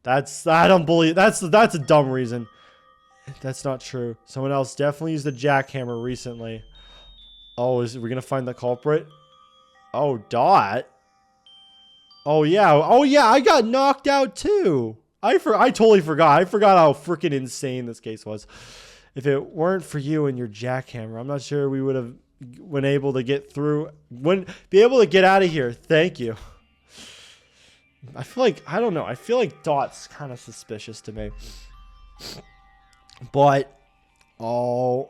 I don't believe, that's a dumb reason. That's not true. Someone else definitely used a jackhammer recently. Oh, are we gonna find the culprit? Oh, Dot. Oh yeah, I got knocked out too. I totally forgot. I forgot how freaking insane this case was. If it weren't for you and your jackhammer, I'm not sure we would have been able to get through. Wouldn't be able to get out of here. Thank you. I feel like, I don't know. I feel like Dot's kind of suspicious to me. But, I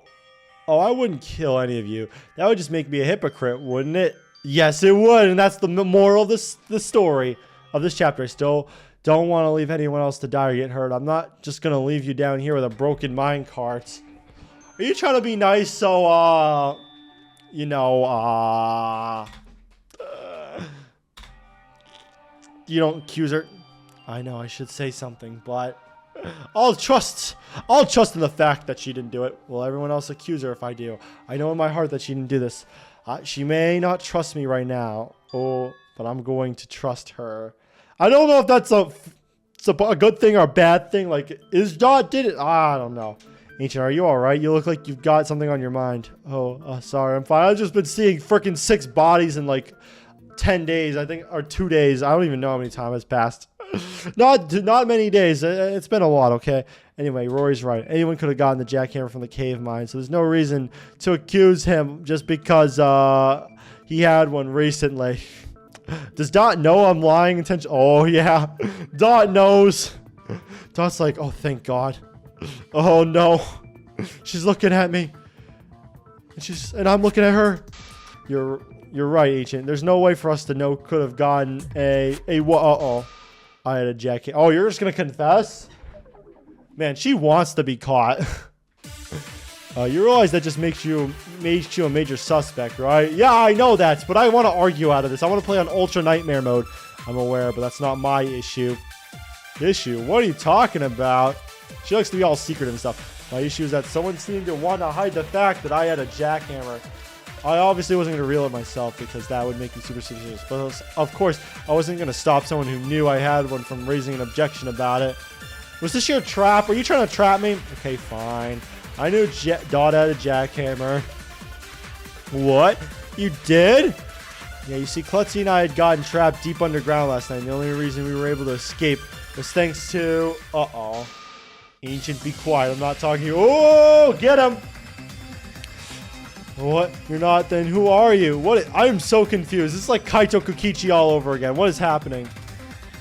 wouldn't kill any of you. That would just make me a hypocrite, wouldn't it? Yes, it would. And that's the moral of the story of this chapter. I still don't want to leave anyone else to die or get hurt. I'm not just going to leave you down here with a broken minecart. Are you trying to be nice so, you don't accuse her? I know I should say something, but I'll trust in the fact that she didn't do it. Will everyone else accuse her if I do? I know in my heart that she didn't do this. She may not trust me right now. But I'm going to trust her. I don't know if that's a good thing or a bad thing. Like, is Dot did it? I don't know. Ancient, are you alright? You look like you've got something on your mind. Sorry, I'm fine. I've just been seeing freaking 6 bodies in like 10 days, I think, or 2 days. I don't even know how many time has passed. Not many days. It's been a lot, okay? Anyway, Rory's right. Anyone could have gotten the jackhammer from the cave mine, so there's no reason to accuse him just because he had one recently. Does Dot know I'm lying intentionally? Oh, yeah. Dot knows. Dot's like, oh, thank God. Oh, no. She's looking at me. And I'm looking at her. You're right, Agent. There's no way for us to know could have gotten uh-oh. I had a jacket. Oh, you're just going to confess? Man, she wants to be caught. You realize that just makes you a major suspect, right? Yeah, I know that, but I want to argue out of this. I want to play on Ultra Nightmare mode. I'm aware, but that's not my issue. Issue? What are you talking about? She likes to be all secret and stuff. My issue is that someone seemed to want to hide the fact that I had a jackhammer. I obviously wasn't going to reel it myself because that would make me super suspicious. But of course, I wasn't going to stop someone who knew I had one from raising an objection about it. Was this your trap? Are you trying to trap me? Okay, fine. I knew Dot had a jackhammer. What? You did? Yeah, you see, Klutzy and I had gotten trapped deep underground last night. And the only reason we were able to escape was thanks to... Uh-oh. Ancient, be quiet. I'm not talking to you. Oh, get him! What? You're not? Then who are you? What? I am so confused. This is like Kaito Kukichi all over again. What is happening?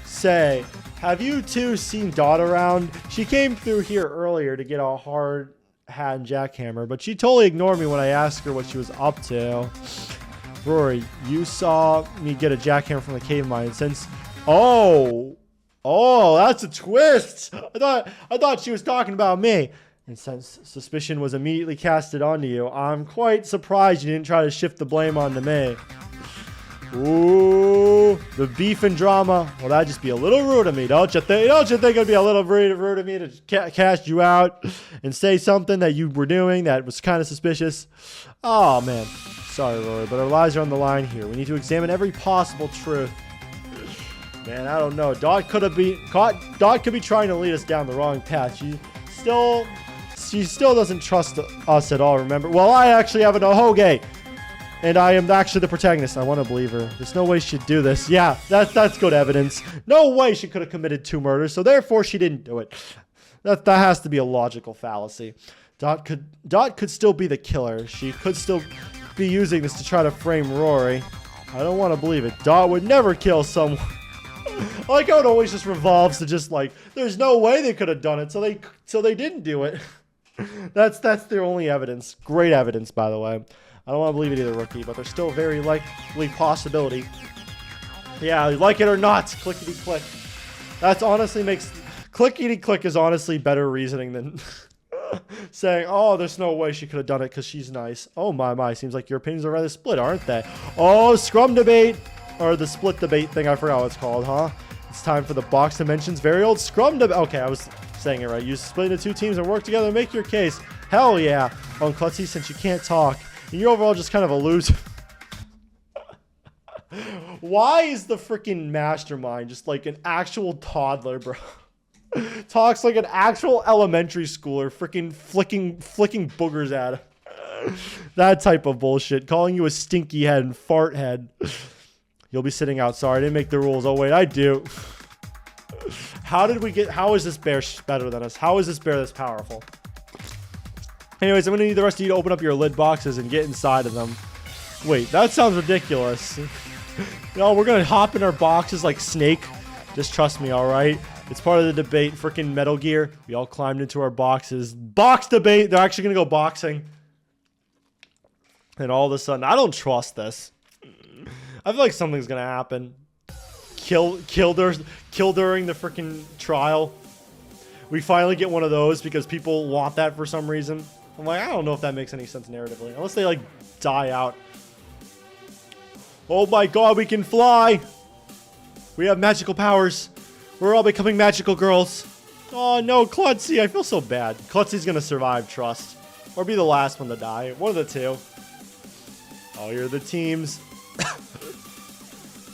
Say, have you two seen Dot around? She came through here earlier to get a hard hat and jackhammer, but she totally ignored me when I asked her what she was up to. Rory, you saw me get a jackhammer from the cave mine since... Oh, that's a twist. I thought she was talking about me. And since suspicion was immediately casted onto you, I'm quite surprised you didn't try to shift the blame onto me. Ooh, the beef and drama. Well, that'd just be a little rude of me, don't you think? Don't you think it'd be a little rude of me to cast you out and say something that you were doing that was kind of suspicious? Oh, man. Sorry, Rory, but our lives are on the line here. We need to examine every possible truth. Man, I don't know. Dot could be trying to lead us down the wrong path. She still doesn't trust us at all, remember? Well, I actually have an Ohoge, and I am actually the protagonist. I want to believe her. There's no way she'd do this. Yeah, that's good evidence. No way she could have committed 2 murders, so therefore she didn't do it. That has to be a logical fallacy. Dot could still be the killer. She could still be using this to try to frame Rory. I don't want to believe it. Dot would never kill someone. I like how it always just revolves to just like, there's no way they could have done it, so they didn't do it. That's their only evidence. Great evidence, by the way. I don't want to believe it either, Rookie, but there's still a very likely possibility. Yeah, like it or not, clickety-click. That's honestly makes... Clickety-click is honestly better reasoning than saying, oh, there's no way she could have done it because she's nice. Oh, my. Seems like your opinions are rather split, aren't they? Oh, scrum debate. Or the split debate thing. I forgot what it's called, huh? It's time for the box dimensions. Very old scrum debate. Okay, I was saying it right. You split into 2 teams and work together and make your case. Hell yeah. On Klutzy, since you can't talk. And you're overall just kind of a loser. Why is the freaking mastermind just like an actual toddler, bro? Talks like an actual elementary schooler, freaking flicking boogers at him. That type of bullshit. Calling you a stinky head and fart head. You'll be sitting out. Sorry, I didn't make the rules. Oh, wait, I do. How is this bear better than us? How is this bear this powerful? Anyways, I'm going to need the rest of you to open up your lid boxes and get inside of them. Wait, that sounds ridiculous. No, we're going to hop in our boxes like Snake. Just trust me, all right? It's part of the debate. Freaking Metal Gear. We all climbed into our boxes. Box debate. They're actually going to go boxing. And all of a sudden, I don't trust this. I feel like something's going to happen. Kill during the freaking trial. We finally get one of those because people want that for some reason. I'm like, I don't know if that makes any sense narratively. Unless they like die out. Oh my god, we can fly. We have magical powers. We're all becoming magical girls. Oh no, Klutzy, I feel so bad. Klutzy's gonna survive, trust. Or be the last one to die. One of the two. Oh, you're the teams.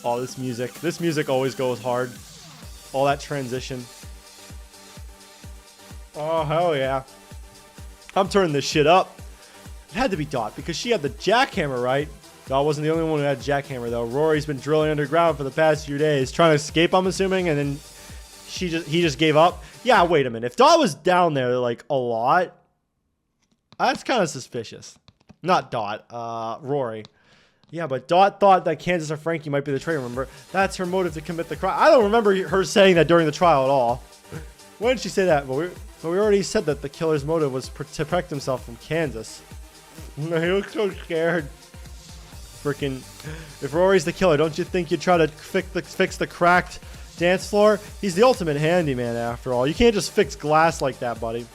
Oh, this music. This music always goes hard. All that transition. Oh, hell yeah. I'm turning this shit up. It had to be Dot because she had the jackhammer, right? Dot wasn't the only one who had a jackhammer, though. Rory's been drilling underground for the past few days. Trying to escape, I'm assuming, and then he just gave up. Yeah, wait a minute. If Dot was down there, like, a lot, that's kind of suspicious. Not Dot. Rory. Yeah, but Dot thought that Kansas or Frankie might be the traitor, remember? That's her motive to commit the crime. I don't remember her saying that during the trial at all. When did she say that? But we already said that the killer's motive was to protect himself from Kansas. He looks so scared. Freaking, if Rory's the killer, don't you think you'd try to fix the cracked dance floor? He's the ultimate handyman, after all. You can't just fix glass like that, buddy.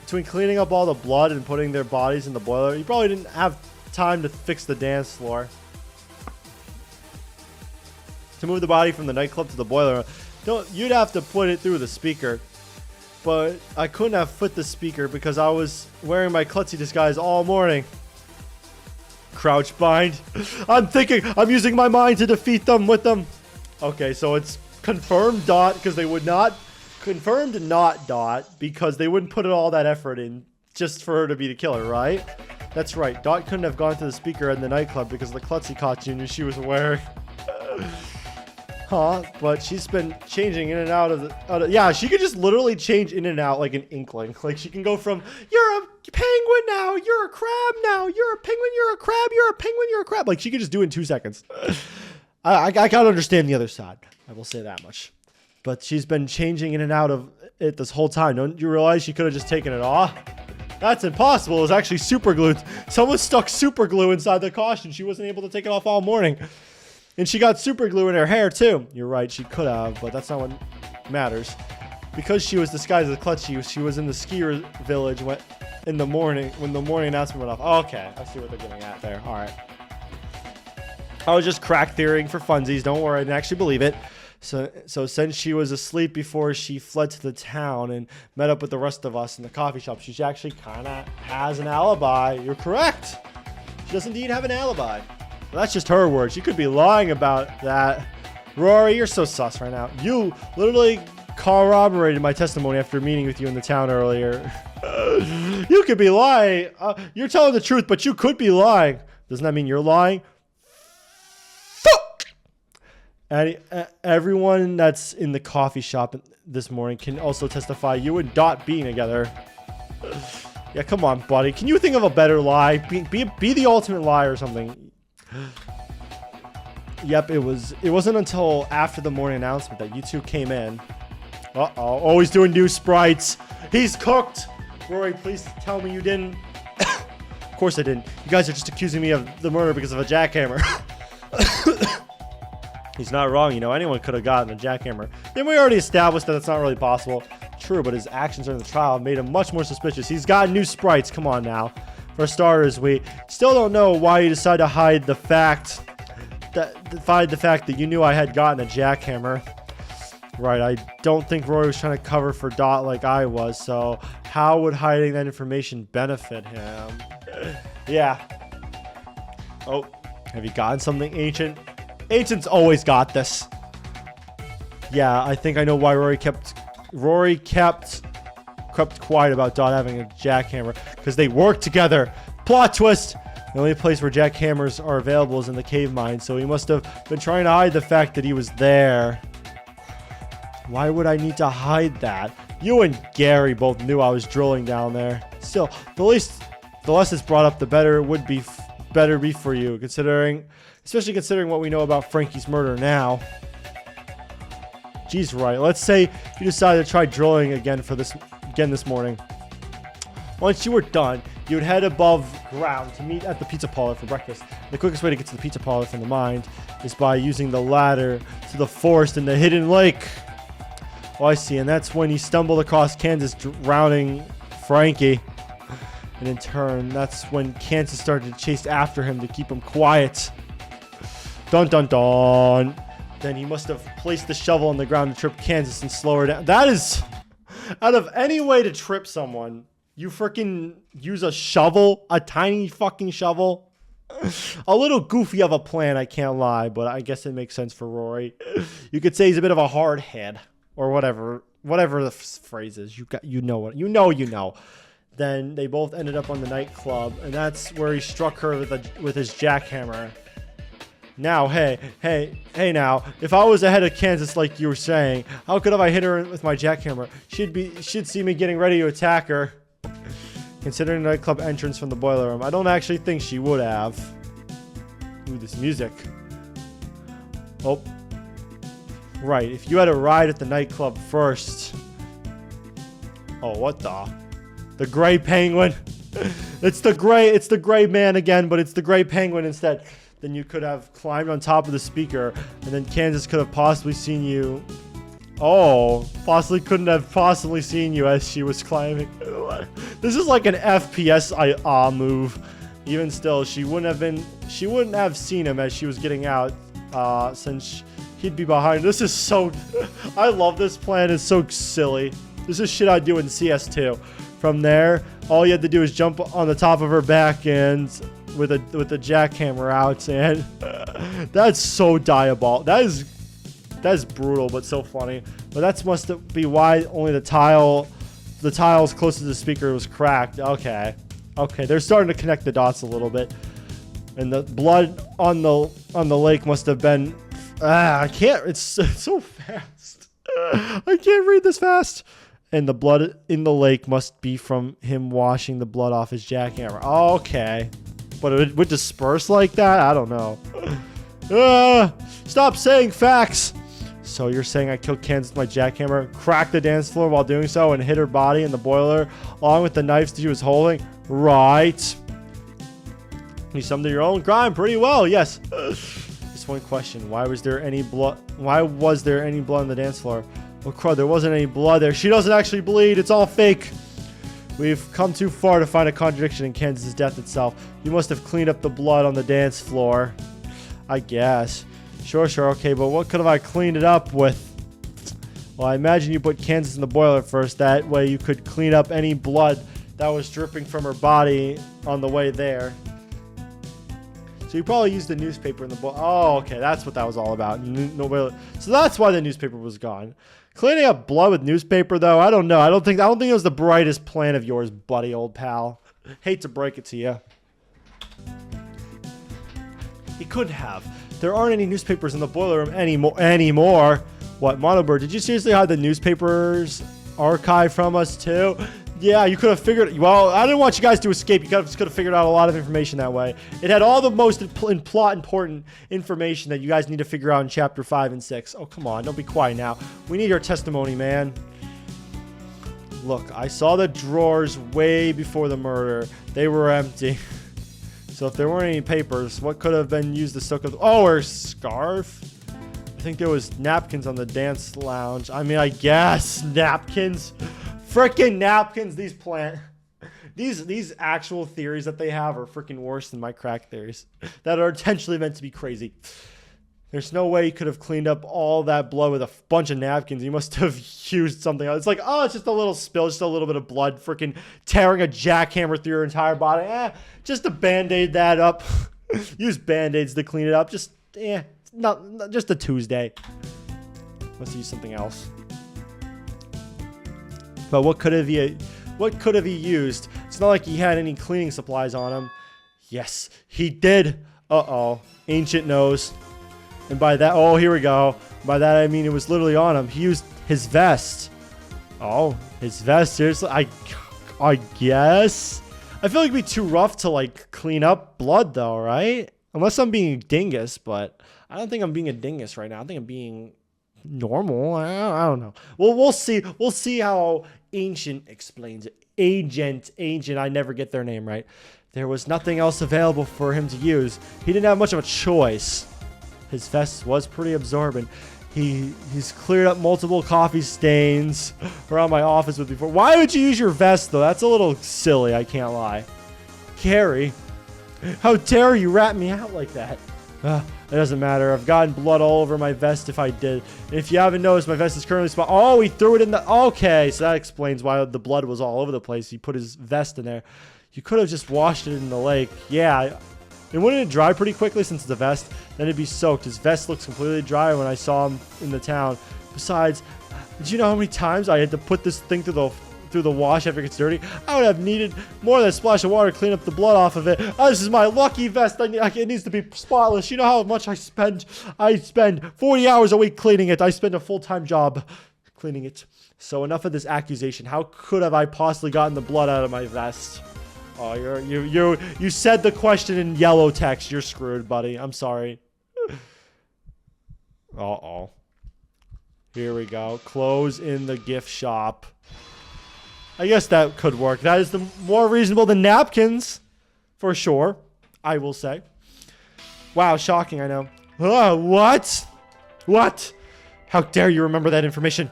Between cleaning up all the blood and putting their bodies in the boiler, you probably didn't have time to fix the dance floor. To move the body from the nightclub to the boiler, you'd have to put it through the speaker. But I couldn't have put the speaker because I was wearing my Klutzy disguise all morning. Crouch bind. I'm using my mind to defeat them with them. Okay, so it's confirmed Dot because they would not. Confirmed not Dot because they wouldn't put all that effort in just for her to be the killer, right? That's right. Dot couldn't have gone to the speaker in the nightclub because of the Klutzy costume she was wearing. Huh? But she's been changing in and out of the... yeah, she could just literally change in and out like an inkling. Like, she can go from, you're a penguin now, you're a crab now, you're a penguin, you're a crab, you're a penguin, you're a crab. Like, she could just do it in 2 seconds. I gotta understand the other side. I will say that much. But she's been changing in and out of it this whole time. Don't you realize she could have just taken it off? That's impossible. It was actually super glued. Someone stuck super glue inside the costume. She wasn't able to take it off all morning. And she got super glue in her hair, too. You're right, she could have, but that's not what matters. Because she was disguised as a Klutzy, she was in the skier village when the morning announcement went off. Okay, I see what they're getting at there. All right. I was just crack theorying for funsies. Don't worry, I didn't actually believe it. So since she was asleep before she fled to the town and met up with the rest of us in the coffee shop, she actually kind of has an alibi. You're correct. She does indeed have an alibi. Well, that's just her word. She could be lying about that. Rory, you're so sus right now. You literally corroborated my testimony after meeting with you in the town earlier. You could be lying. You're telling the truth, but you could be lying. Doesn't that mean you're lying? Fuck! And everyone that's in the coffee shop this morning can also testify you and Dot being together. Yeah, come on, buddy. Can you think of a better lie? Be the ultimate lie or something. Yep, it wasn't until after the morning announcement that you two came in. Uh-oh. Oh, he's doing new sprites. He's cooked. Rory, please tell me you didn't. Of course I didn't. You guys are just accusing me of the murder because of a jackhammer. He's not wrong, you know. Anyone could have gotten a jackhammer. Then we already established that it's not really possible. True, but his actions during the trial made him much more suspicious. He's got new sprites. Come on now. For starters, we still don't know why you decided to hide the fact that you knew I had gotten a jackhammer. Right, I don't think Rory was trying to cover for Dot like I was, so how would hiding that information benefit him? Yeah. Oh, have you gotten something, Ancient? Ancient's always got this. Yeah, I think I know why Rory kept quiet about Dot having a jackhammer, because they work together. Plot twist! The only place where jackhammers are available is in the cave mine, so he must have been trying to hide the fact that he was there. Why would I need to hide that? You and Gary both knew I was drilling down there. Still, the less it's brought up, the better it would be for you, especially considering what we know about Frankie's murder now. Geez, right. Let's say you decided to try drilling again this morning. Once you were done, you would head above ground to meet at the pizza parlor for breakfast. The quickest way to get to the pizza parlor from the mine is by using the ladder to the forest in the hidden lake. Oh, I see. And that's when he stumbled across Kansas drowning Frankie. And in turn, that's when Kansas started to chase after him to keep him quiet. Dun dun dun. Then he must have placed the shovel on the ground to trip Kansas and slow her down. That is, out of any way to trip someone, you freaking use a shovel, a tiny fucking shovel. A little goofy of a plan, I can't lie, but I guess it makes sense for Rory. You could say he's a bit of a hard head, or whatever the phrase is. You know. Then they both ended up on the nightclub, and that's where he struck her with his jackhammer. Now, hey now, if I was ahead of Kansas like you were saying, how could I hit her with my jackhammer? She'd see me getting ready to attack her. Considering the nightclub entrance from the boiler room, I don't actually think she would have. Ooh, this music. Oh. Right, if you had a ride at the nightclub first. Oh, what the? The gray penguin. It's the gray man again, but it's the gray penguin instead. Then you could have climbed on top of the speaker, and then Kansas could have possibly seen you. Oh, couldn't have possibly seen you as she was climbing. This is like an FPS move. Even still, she wouldn't have seen him as she was getting out, since he'd be behind. This is so, I love this plan. It's so silly. This is shit I'd do in CS2. From there, all you had to do is jump on the top of her back and with the jackhammer out, and that's so diabolical. That's brutal, but so funny. But that must be why only the tiles close to the speaker was cracked. Okay, they're starting to connect the dots a little bit. And the blood on the lake must have been. I can't. It's so fast. I can't read this fast. And the blood in the lake must be from him washing the blood off his jackhammer. Okay. But it would disperse like that? I don't know. Stop saying facts. So you're saying I killed Kansas with my jackhammer, cracked the dance floor while doing so, and hit her body in the boiler along with the knives she was holding? Right. You summed up your own crime pretty well, yes. Just one question. Why was there any blood on the dance floor? Oh, crud, there wasn't any blood there. She doesn't actually bleed. It's all fake. We've come too far to find a contradiction in Kansas' death itself. You must have cleaned up the blood on the dance floor. I guess. Sure, okay, but what could have I cleaned it up with? Well, I imagine you put Kansas in the boiler first. That way you could clean up any blood that was dripping from her body on the way there. So you probably used the newspaper in the boiler. Oh, okay, that's what that was all about. So that's why the newspaper was gone. Cleaning up blood with newspaper, though, I don't know. I don't think it was the brightest plan of yours, buddy, old pal. Hate to break it to you. He couldn't have. There aren't any newspapers in the boiler room anymore. What, Monobird, did you seriously hide the newspapers archive from us, too? Yeah, you could have figured. Well, I didn't want you guys to escape. You could have figured out a lot of information that way. It had all the most plot important information that you guys need to figure out in chapter 5 and 6. Oh, come on. Don't be quiet now. We need your testimony, man. Look, I saw the drawers way before the murder. They were empty. So if there weren't any papers, what could have been used to soak up? Oh, her scarf? I think there was napkins on the dance lounge. I mean, I guess napkins. Freaking napkins. These actual theories that they have are freaking worse than my crack theories that are intentionally meant to be crazy. There's no way he could have cleaned up all that blood with a bunch of napkins. He must have used something else. It's like, oh, it's just a little spill, just a little bit of blood, freaking tearing a jackhammer through your entire body. Just to band-aid that up. Use band-aids to clean it up. Just a Tuesday. Must use something else. But what could have he used? It's not like he had any cleaning supplies on him. Yes, he did. Uh-oh. Ancient knows. And by that, oh, here we go. By that, I mean it was literally on him. He used his vest. Oh, his vest. Seriously? I guess. I feel like it'd be too rough to, like, clean up blood, though, right? Unless I'm being a dingus, but I don't think I'm being a dingus right now. I think I'm being normal. I don't know. Well, we'll see. We'll see how Ancient explains it. Ancient. I never get their name right. There was nothing else available for him to use. He didn't have much of a choice. His vest was pretty absorbent. He's cleared up multiple coffee stains around my office with before. Why would you use your vest, though? That's a little silly, I can't lie. Carrie, how dare you rat me out like that? It doesn't matter. I've gotten blood all over my vest if I did. And if you haven't noticed, my vest is currently spot. Oh, he threw it in the... Okay, so that explains why the blood was all over the place. He put his vest in there. You could have just washed it in the lake. Yeah, and wouldn't it dry pretty quickly since it's a vest? Then it'd be soaked. His vest looks completely dry when I saw him in the town. Besides, did you know how many times I had to put this thing through the wash after it gets dirty? I would have needed more than a splash of water to clean up the blood off of it. Oh, this is my lucky vest. It needs to be spotless. You know how much I spend? I spend 40 hours a week cleaning it. I spend a full-time job cleaning it. So enough of this accusation. How could have I possibly gotten the blood out of my vest? Oh, you said the question in yellow text. You're screwed, buddy. I'm sorry. Uh-oh. Here we go. Clothes in the gift shop. I guess that could work. That is more reasonable than napkins. For sure. I will say. Wow, shocking, I know. What? What? How dare you remember that information?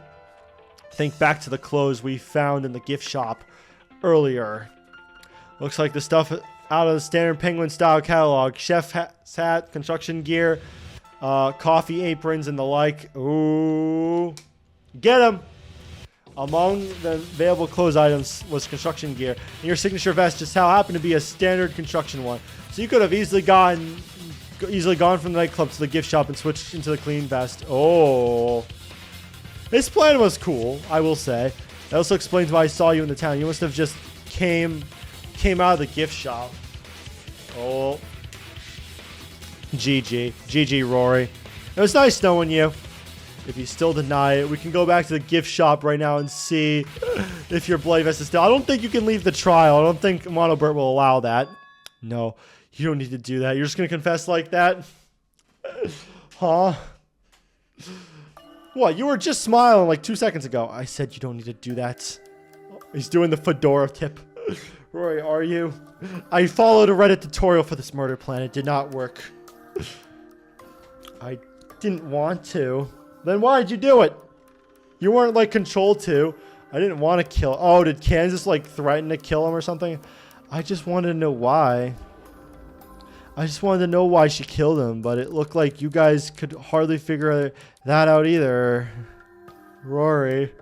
Think back to the clothes we found in the gift shop earlier. Looks like the stuff out of the standard penguin style catalog. Chef hat, construction gear, coffee aprons, and the like. Ooh. Get them! Among the available clothes items was construction gear. And your signature vest just happened to be a standard construction one. So you could have easily gone from the nightclub to the gift shop and switched into the clean vest. Oh. This plan was cool, I will say. That also explains why I saw you in the town. You must have just came out of the gift shop. Oh. GG, Rory. It was nice knowing you. If you still deny it, we can go back to the gift shop right now and see if your bloody vest is still... I don't think you can leave the trial. I don't think Monobert will allow that. No, you don't need to do that. You're just going to confess like that? Huh? What? You were just smiling like 2 seconds ago. I said you don't need to do that. He's doing the fedora tip. Rory, are you? I followed a Reddit tutorial for this murder plan. It did not work. I didn't want to. Then why did you do it? You weren't, like, controlled to. I didn't want to kill... Oh, did Kansas, like, threaten to kill him or something? I just wanted to know why. I just wanted to know why she killed him, but it looked like you guys could hardly figure that out either. Rory.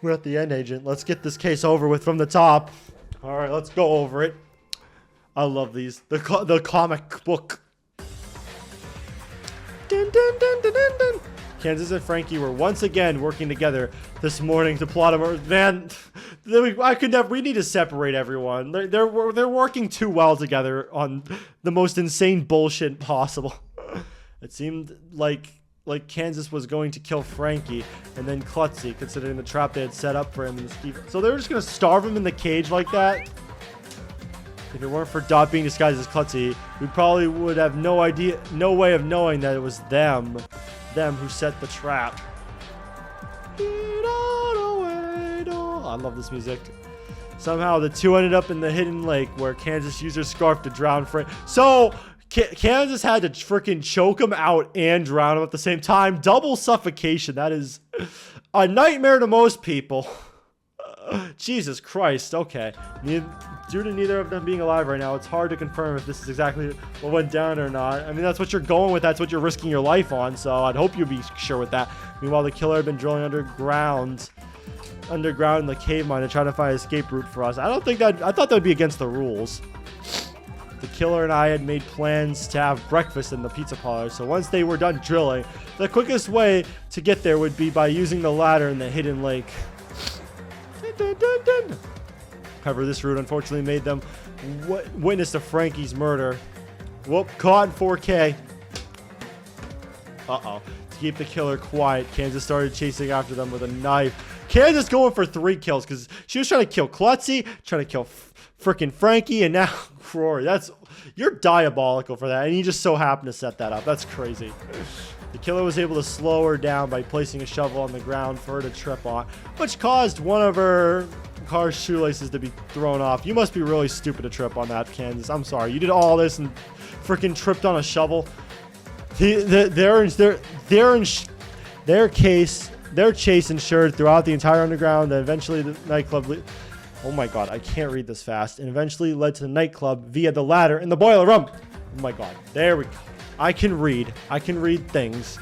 We're at the end, Agent. Let's get this case over with from the top. All right, let's go over it. I love these. The comic book. Dun, dun, dun, dun, dun, dun. Kansas and Frankie were once again working together this morning to plot a murder. Man, we need to separate everyone. They're working too well together on the most insane bullshit possible. It seemed like Kansas was going to kill Frankie and then Klutzy, considering the trap they had set up for him in the ski. So they were just going to starve him in the cage like that? If it weren't for Dot being disguised as Klutzy, we probably would have no way of knowing that it was them who set the trap. I love this music. Somehow the two ended up in the hidden lake where Kansas used her scarf to drown Frank. So Kansas had to freaking choke him out and drown him at the same time. Double suffocation. That is a nightmare to most people. Jesus Christ. Okay. Due to neither of them being alive right now, it's hard to confirm if this is exactly what went down or not. I mean, that's what you're going with. That's what you're risking your life on. So I'd hope you'd be sure with that. Meanwhile, the killer had been drilling underground in the cave mine to try to find an escape route for us. I thought that would be against the rules. The killer and I had made plans to have breakfast in the pizza parlor, so once they were done drilling, the quickest way to get there would be by using the ladder in the hidden lake. However, this route unfortunately made them witness to Frankie's murder. Whoop, caught in 4K. Uh-oh. To keep the killer quiet, Kansas started chasing after them with a knife. Kansas going for 3 kills because she was trying to kill Klutzy, trying to kill freaking Frankie, and now Rory. You're diabolical for that, and you just so happen to set that up. That's crazy. The killer was able to slow her down by placing a shovel on the ground for her to trip on, which caused one of her car's shoelaces to be thrown off. You must be really stupid to trip on that, Kansas. I'm sorry. You did all this and freaking tripped on a shovel. Their chase ensured throughout the entire underground and eventually the nightclub. Oh my god, I can't read this fast. And eventually led to the nightclub via the ladder in the boiler room. Oh my god, there we go. I can read things.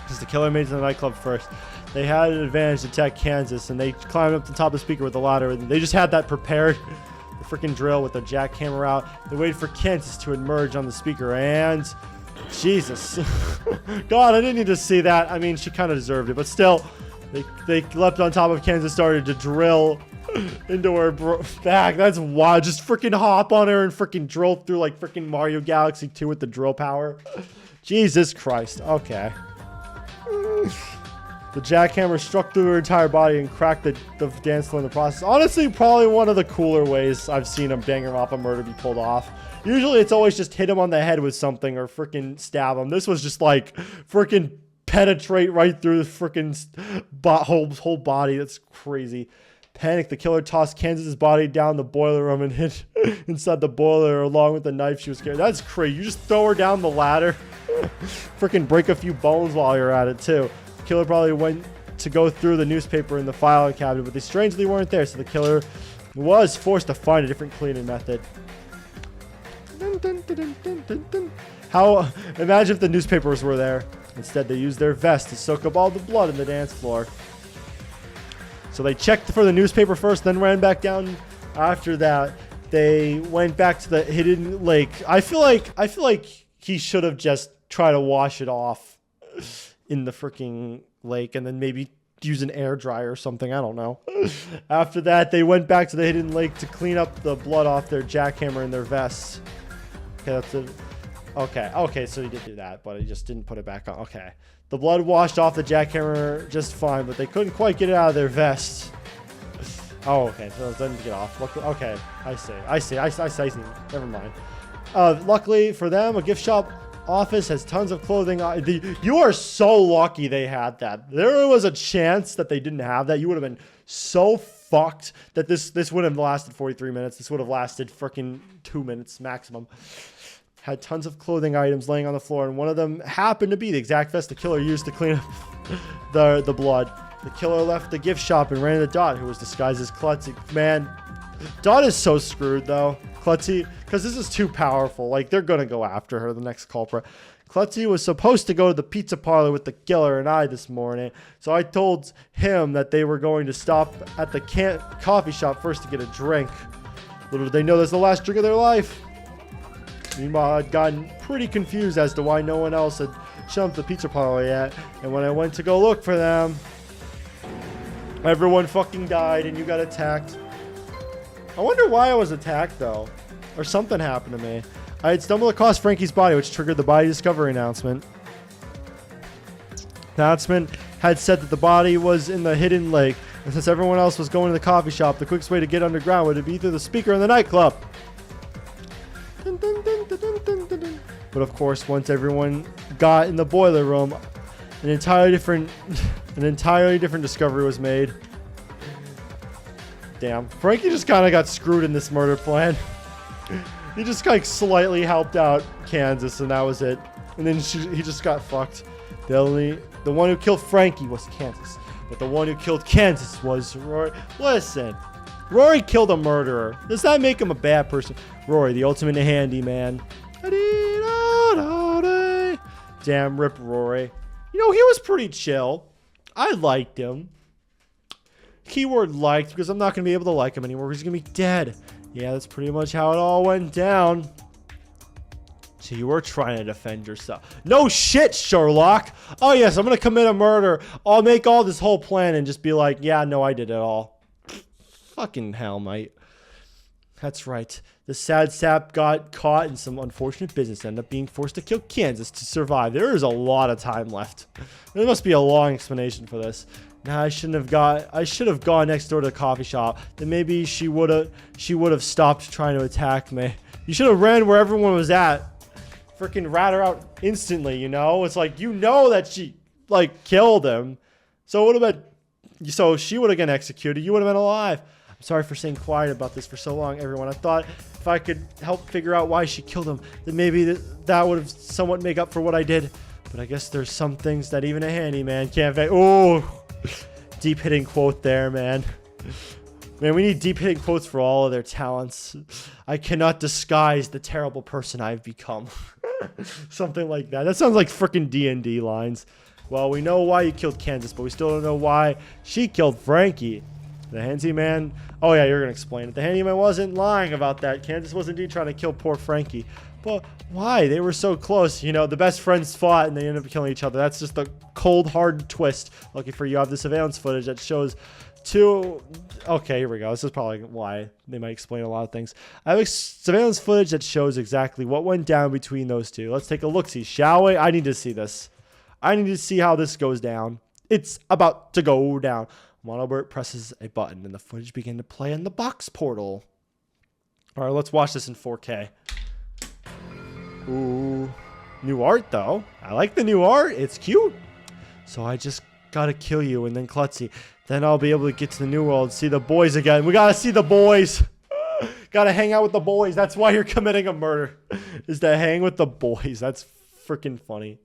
Because the killer made it to the nightclub first. They had an advantage to attack Kansas, and they climbed up the top of the speaker with the ladder. And they just had that prepared. The freaking drill with the jackhammer out. They waited for Kansas to emerge on the speaker, and Jesus. God, I didn't need to see that. I mean, she kind of deserved it, but still, they leapt on top of Kansas, started to drill into her back. That's wild. Just freaking hop on her and freaking drill through like freaking Mario Galaxy 2 with the drill power. Jesus Christ. Okay. The jackhammer struck through her entire body and cracked the dance floor in the process. Honestly, probably one of the cooler ways I've seen a Penguinronpa murder be pulled off. Usually it's always just hit him on the head with something or freaking stab him. This was just like freaking penetrate right through the freaking whole body. That's crazy. Panicked, the killer tossed Kansas's body down the boiler room and hid inside the boiler along with the knife she was carrying. That's crazy. You just throw her down the ladder. Freaking break a few bones while you're at it too. The killer probably went to go through the newspaper in the filing cabinet, but they strangely weren't there, so the killer was forced to find a different cleaning method. How? Imagine if the newspapers were there. Instead, they used their vest to soak up all the blood in the dance floor. So they checked for the newspaper first, then ran back down. After that, they went back to the hidden lake. I feel like he should have just tried to wash it off in the freaking lake, and then maybe use an air dryer or something. I don't know. After that, they went back to the hidden lake to clean up the blood off their jackhammer and their vests. Okay, that's it. Okay, so he did do that, but he just didn't put it back on. Okay. The blood washed off the jackhammer just fine, but they couldn't quite get it out of their vests. Oh, okay, so it didn't get off. Okay, I see. Never mind. Luckily for them, a gift shop office has tons of clothing. You are so lucky they had that. There was a chance that they didn't have that. You would have been so fucked that this wouldn't have lasted 43 minutes. This would have lasted freaking 2 minutes maximum. Had tons of clothing items laying on the floor, and one of them happened to be the exact vest the killer used to clean up the blood. The killer left the gift shop and ran into Dot, who was disguised as Klutzy. Man, Dot is so screwed, though. Klutzy, because this is too powerful. Like, they're going to go after her, the next culprit. Klutzy was supposed to go to the pizza parlor with the killer and I this morning, so I told him that they were going to stop at the coffee shop first to get a drink. Little did they know this is the last drink of their life. Meanwhile, I'd gotten pretty confused as to why no one else had shown up the pizza parlor yet, and when I went to go look for them, everyone fucking died and you got attacked. I wonder why I was attacked, though. Or something happened to me. I had stumbled across Frankie's body, which triggered the body discovery announcement. The announcement had said that the body was in the hidden lake, and since everyone else was going to the coffee shop, the quickest way to get underground would be through the speaker in the nightclub. But of course, once everyone got in the boiler room, an entirely different discovery was made. Damn, Frankie just kind of got screwed in this murder plan. He just like slightly helped out Kansas, and that was it. And then he just got fucked. The one who killed Frankie was Kansas. But the one who killed Kansas was Rory. Listen, Rory killed a murderer. Does that make him a bad person? Rory, the ultimate handyman. Damn, rip Rory. You know, he was pretty chill. I liked him. Keyword liked, because I'm not going to be able to like him anymore. He's going to be dead. Yeah, that's pretty much how it all went down. So you were trying to defend yourself. No shit, Sherlock. Oh, yes, I'm going to commit a murder. I'll make all this whole plan and just be like, yeah, no, I did it all. Fucking hell, mate. That's right. The sad sap got caught in some unfortunate business and ended up being forced to kill Kansas to survive. There is a lot of time left. There must be a long explanation for this. Nah, I should have gone next door to the coffee shop. Then maybe she would have stopped trying to attack me. You should have ran where everyone was at. Freaking rat her out instantly, you know? It's like, you know that she, like, killed him. So it would have been, so she would have been executed. You would have been alive. I'm sorry for staying quiet about this for so long, everyone. I thought if I could help figure out why she killed him, then maybe that would have somewhat make up for what I did. But I guess there's some things that even a handyman can't fix. Oh, deep hitting quote there, man. Man, we need deep hitting quotes for all of their talents. I cannot disguise the terrible person I've become. Something like that. That sounds like freaking D&D lines. Well, we know why you killed Kansas, but we still don't know why she killed Frankie. The handyman. Oh yeah, you're gonna explain it. The handyman wasn't lying about that. Kansas was indeed trying to kill poor Frankie. But why? They were so close. You know, the best friends fought and they ended up killing each other. That's just a cold, hard twist. Lucky for you, I have the surveillance footage that shows two. Okay, here we go. This is probably why they might explain a lot of things. I have surveillance footage that shows exactly what went down between those two. Let's take a look-see, shall we? I need to see this. I need to see how this goes down. It's about to go down. Monobert presses a button and the footage began to play in the box portal. All right, let's watch this in 4K. Ooh, new art though. I like the new art. It's cute. So I just gotta kill you and then Klutzy. Then I'll be able to get to the new world, see the boys again. We gotta see the boys. Gotta hang out with the boys. That's why you're committing a murder, is to hang with the boys. That's freaking funny.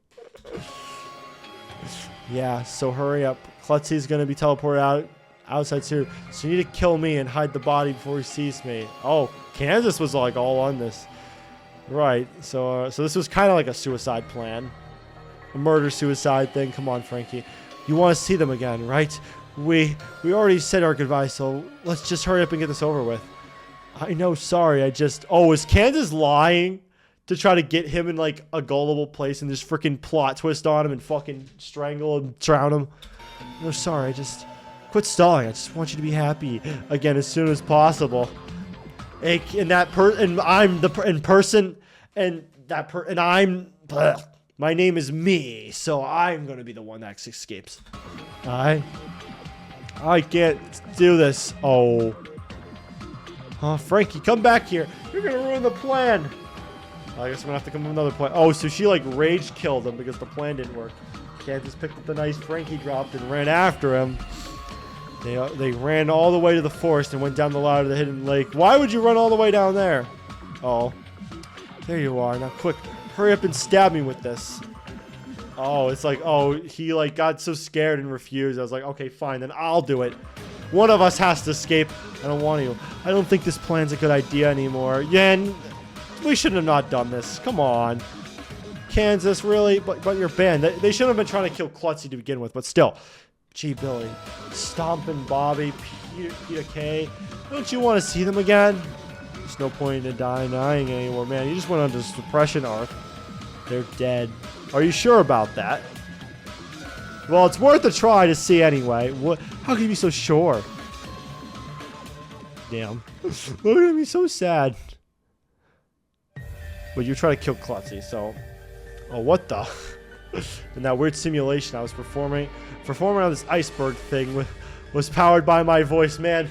Yeah, so hurry up. Klutzy's gonna be teleported outside here. So you need to kill me and hide the body before he sees me. Oh, Kansas was like all on this. Right, so this was kind of like a suicide plan. A murder-suicide thing. Come on, Frankie. You want to see them again, right? We already said our goodbyes, so let's just hurry up and get this over with. I know, sorry, Oh, is Kansas lying to try to get him in, like, a gullible place and just freaking plot twist on him and fucking strangle and drown him? No, sorry, quit stalling. I just want you to be happy again as soon as possible. My name is me, so I'm gonna be the one that escapes. I can't do this. Oh, Frankie, come back here. You're gonna ruin the plan. I guess I'm gonna have to come up with another plan. Oh, so she like rage killed him because the plan didn't work. Kansas picked up the knife Frankie dropped and ran after him. They ran all the way to the forest and went down the ladder to the hidden lake. Why would you run all the way down there? Oh, there you are. Now quick, hurry up and stab me with this. Oh, it's like, oh, he like got so scared and refused. I was like, okay, fine, then I'll do it. One of us has to escape. I don't want to. I don't think this plan's a good idea anymore. Yeah, and we should have not done this. Come on. Kansas, really? But your band. They shouldn't have been trying to kill Klutzy to begin with, but still. Gee, Billy. Stompin' Bobby, Peter K. Don't you want to see them again? There's no point in denying anymore, man. You just went on this depression arc. They're dead. Are you sure about that? Well, it's worth a try to see anyway. How can you be so sure? Damn. Look at me, so sad. But you try to kill Klutzy, so... Oh, what the? In that weird simulation I was performing on this iceberg thing was powered by my voice. Man,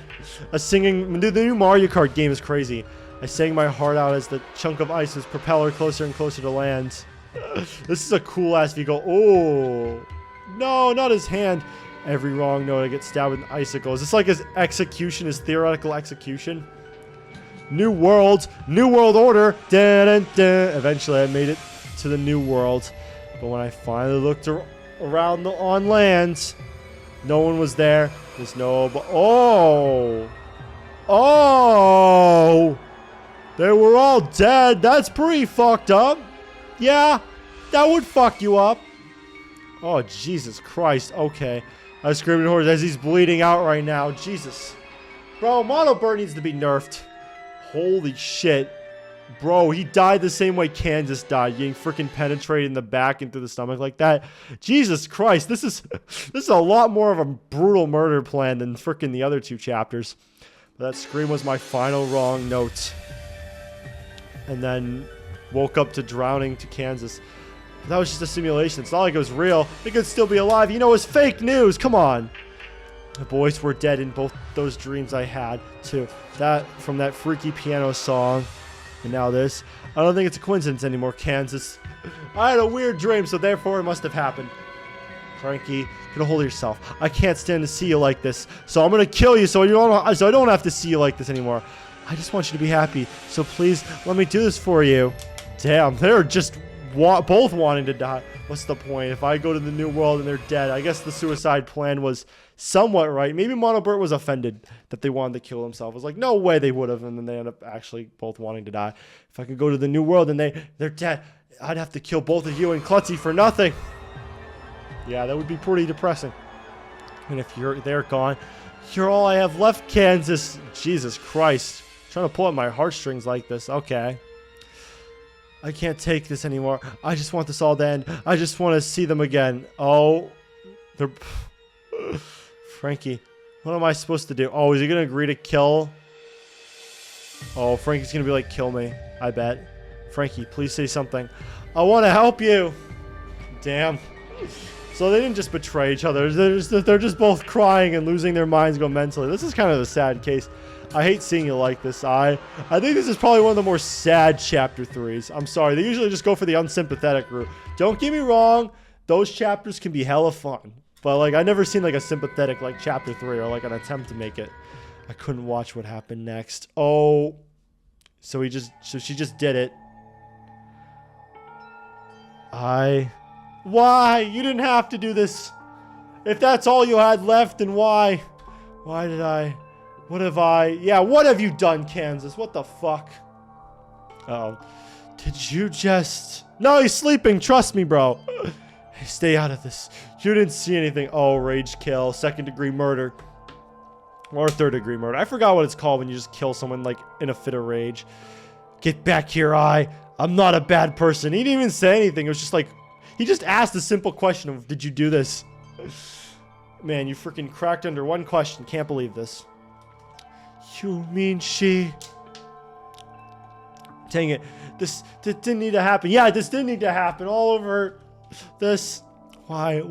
the new Mario Kart game is crazy. I sang my heart out as the chunk of ice was propeller closer and closer to land. This is a cool ass vehicle. Oh, no, not his hand. Every wrong note I get stabbed with an icicle. Is this like his execution, his theoretical execution? New world order. Dun, dun, dun. Eventually I made it to the new world. But when I finally looked around on land, No one was there. There's no... Oh! Oh! They were all dead. That's pretty fucked up. Yeah, that would fuck you up. Oh, Jesus Christ. Okay. I screamed at horse as he's bleeding out right now. Jesus. Bro, Mono Bird needs to be nerfed. Holy shit. Bro, he died the same way Kansas died. Getting freaking penetrated in the back and through the stomach like that. Jesus Christ. This is a lot more of a brutal murder plan than freaking the other 2 chapters. But that scream was my final wrong note. And then woke up to drowning to Kansas. But that was just a simulation. It's not like it was real. It could still be alive. You know, it's fake news. Come on. The boys were dead in both those dreams I had, too. That, from that freaky piano song. And now this. I don't think it's a coincidence anymore, Kansas. I had a weird dream, so therefore it must have happened. Frankie, get a hold of yourself. I can't stand to see you like this. So I'm going to kill you so I don't have to see you like this anymore. I just want you to be happy. So please, let me do this for you. Damn, they're just both wanting to die. What's the point? If I go to the new world and they're dead, I guess the suicide plan was somewhat right. Maybe Monobert was offended that they wanted to kill himself. It was like, no way they would have. And then they end up actually both wanting to die. If I could go to the new world and they're dead, I'd have to kill both of you and Klutzy for nothing. Yeah, that would be pretty depressing. And if they're gone, you're all I have left, Kansas. Jesus Christ. I'm trying to pull at my heartstrings like this. Okay. I can't take this anymore. I just want this all to end. I just want to see them again. Oh. They're... Frankie, what am I supposed to do? Oh, is he going to agree to kill? Oh, Frankie's going to be like, kill me. I bet. Frankie, please say something. I want to help you. Damn. So they didn't just betray each other. They're just both crying and losing their minds go mentally. This is kind of a sad case. I hate seeing you like this. I think this is probably one of the more sad chapter 3s. I'm sorry. They usually just go for the unsympathetic route. Don't get me wrong. Those chapters can be hella fun. But like I never seen like a sympathetic like chapter 3 or like an attempt to make it. I couldn't watch what happened next. Oh. So she just did it. Why? You didn't have to do this. If that's all you had left, then why? Why did I? What have I? Yeah, what have you done, Kansas? What the fuck? Uh-oh. Did you just... No, he's sleeping. Trust me, bro. Hey, stay out of this. You didn't see anything. Oh, rage kill. 2nd-degree murder. Or 3rd-degree murder. I forgot what it's called when you just kill someone, like, in a fit of rage. Get back here, I'm not a bad person. He didn't even say anything. It was just like... He just asked a simple question of, did you do this? Man, you freaking cracked under one question. Can't believe this. You mean she... Dang it. This didn't need to happen. Yeah, this didn't need to happen. All over this. Why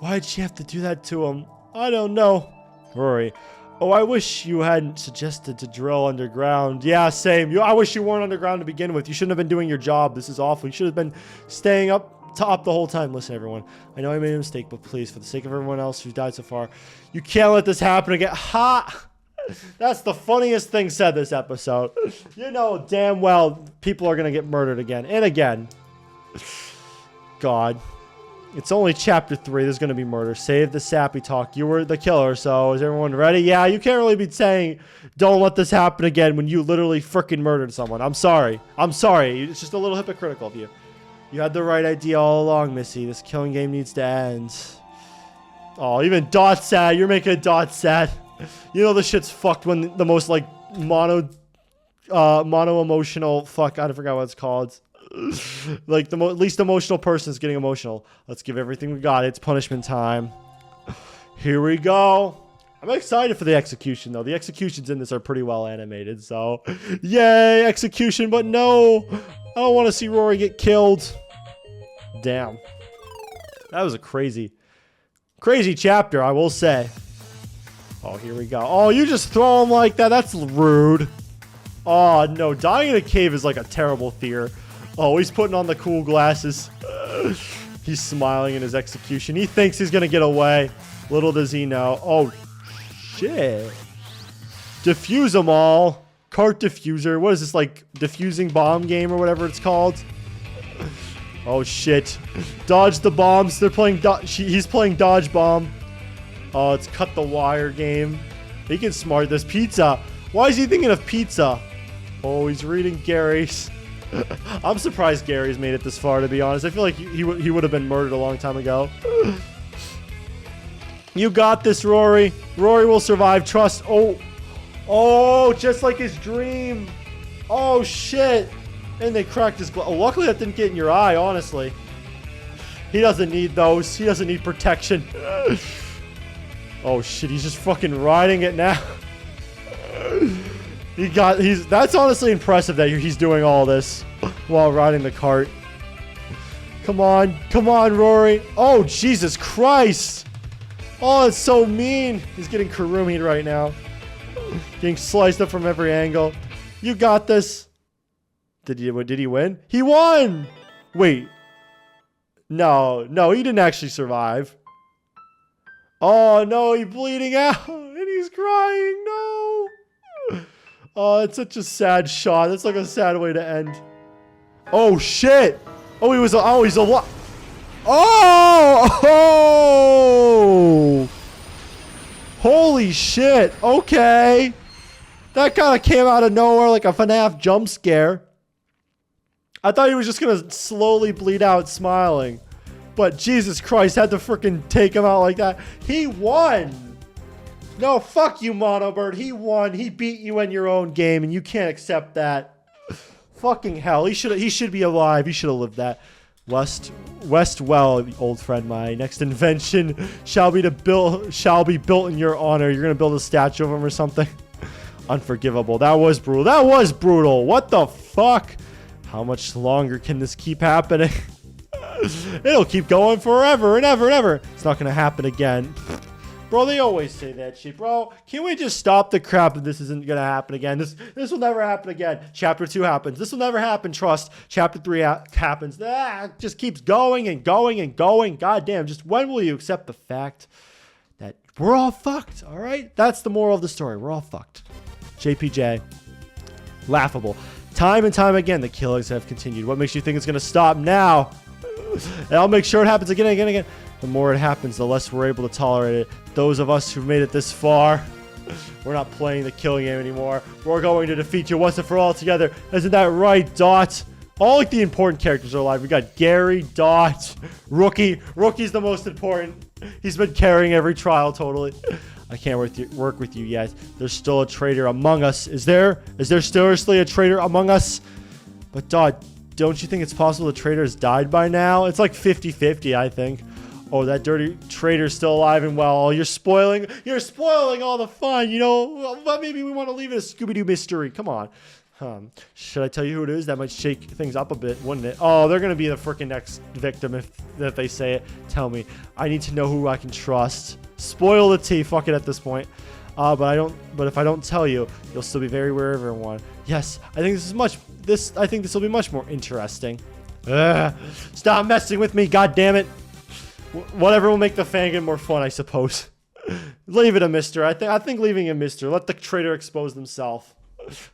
did she have to do that to him? I don't know. Rory. Oh, I wish you hadn't suggested to drill underground. Yeah, same. I wish you weren't underground to begin with. You shouldn't have been doing your job. This is awful. You should have been staying up top the whole time. Listen, everyone. I know I made a mistake, but please, for the sake of everyone else who's died so far, you can't let this happen again. Ha! That's the funniest thing said this episode. You know damn well people are going to get murdered again and again. God. It's only chapter 3. There's going to be murder. Save the sappy talk. You were the killer, so is everyone ready? Yeah, you can't really be saying, don't let this happen again when you literally freaking murdered someone. I'm sorry. I'm sorry. It's just a little hypocritical of you. You had the right idea all along, Missy. This killing game needs to end. Oh, even Dot's sad. You're making Dot sad. You know the shit's fucked when the most, like, mono emotional... Fuck, I forgot what it's called. Like, the least emotional person is getting emotional. Let's give everything we got. It's punishment time. Here we go. I'm excited for the execution, though. The executions in this are pretty well animated, so... Yay, execution, but no! I don't want to see Rory get killed. Damn. That was a crazy chapter, I will say. Oh, here we go. Oh, you just throw him like that? That's rude. Oh, no. Dying in a cave is like a terrible fear. Oh, he's putting on the cool glasses. He's smiling in his execution. He thinks he's going to get away. Little does he know. Oh, shit. Defuse them all. Cart diffuser. What is this, like, diffusing bomb game or whatever it's called? Oh, shit. Dodge the bombs. They're playing... He's playing dodge bomb. Oh, it's cut the wire game. He can smart this pizza. Why is he thinking of pizza? Oh, he's reading Gary's. I'm surprised Gary's made it this far, to be honest. I feel like he would have been murdered a long time ago. You got this, Rory. Rory will survive. Trust. Oh, just like his dream. Oh, shit. And they cracked his glass. Oh, luckily that didn't get in your eye, honestly. He doesn't need those. He doesn't need protection. Oh, shit. He's just fucking riding it now. That's honestly impressive that he's doing all this while riding the cart. Come on, Rory. Oh, Jesus Christ. Oh, it's so mean. He's getting Kurumi'd right now. Getting sliced up from every angle. You got this. Did he win? He won. Wait. No, he didn't actually survive. Oh, no, he's bleeding out. And he's crying. No. Oh, it's such a sad shot. That's like a sad way to end. Oh, shit. Oh, he's a lot. Oh! Holy shit. Okay. That kind of came out of nowhere like a FNAF jump scare. I thought he was just going to slowly bleed out smiling. But Jesus Christ, had to freaking take him out like that. He won. No, fuck you, Monobird. He won. He beat you in your own game, and you can't accept that. Fucking hell. He should be alive. He should have lived that. West well, old friend. My next invention shall be built in your honor. You're gonna build a statue of him or something. Unforgivable. That was brutal. That was brutal. What the fuck? How much longer can this keep happening? It'll keep going forever and ever and ever. It's not gonna happen again. Bro, they always say that shit, bro. Can we just stop the crap that this isn't gonna happen again? This will never happen again. Chapter 2 happens. This will never happen, trust. Chapter 3 happens. It just keeps going and going and going. God damn, just when will you accept the fact that we're all fucked, all right? That's the moral of the story. We're all fucked. JPJ. Laughable. Time and time again, the killings have continued. What makes you think it's gonna stop now? And I'll make sure it happens again and again and again. The more it happens, the less we're able to tolerate it. Those of us who've made it this far, we're not playing the killing game anymore. We're going to defeat you once and for all together. Isn't that right, Dot? All like the important characters are alive. We got Gary, Dot, Rookie. Rookie's the most important. He's been carrying every trial totally. I can't work with you yet. There's still a traitor among us. Is there seriously a traitor among us? But Dot, don't you think it's possible the traitor has died by now? It's like 50-50, I think. Oh, that dirty traitor's still alive and well. You're spoiling all the fun, you know. But maybe we want to leave it a Scooby-Doo mystery. Come on. Should I tell you who it is? That might shake things up a bit, wouldn't it? Oh, they're going to be the freaking next victim if they say it. Tell me. I need to know who I can trust. Spoil the tea. Fuck it at this point. But if I don't tell you, you'll still be very wary of everyone. Yes, I think this will be much more interesting. Stop messing with me, god damn it. Whatever will make the fangin more fun, I suppose. Leave it a mister. I think leaving a mister. Let the traitor expose themselves.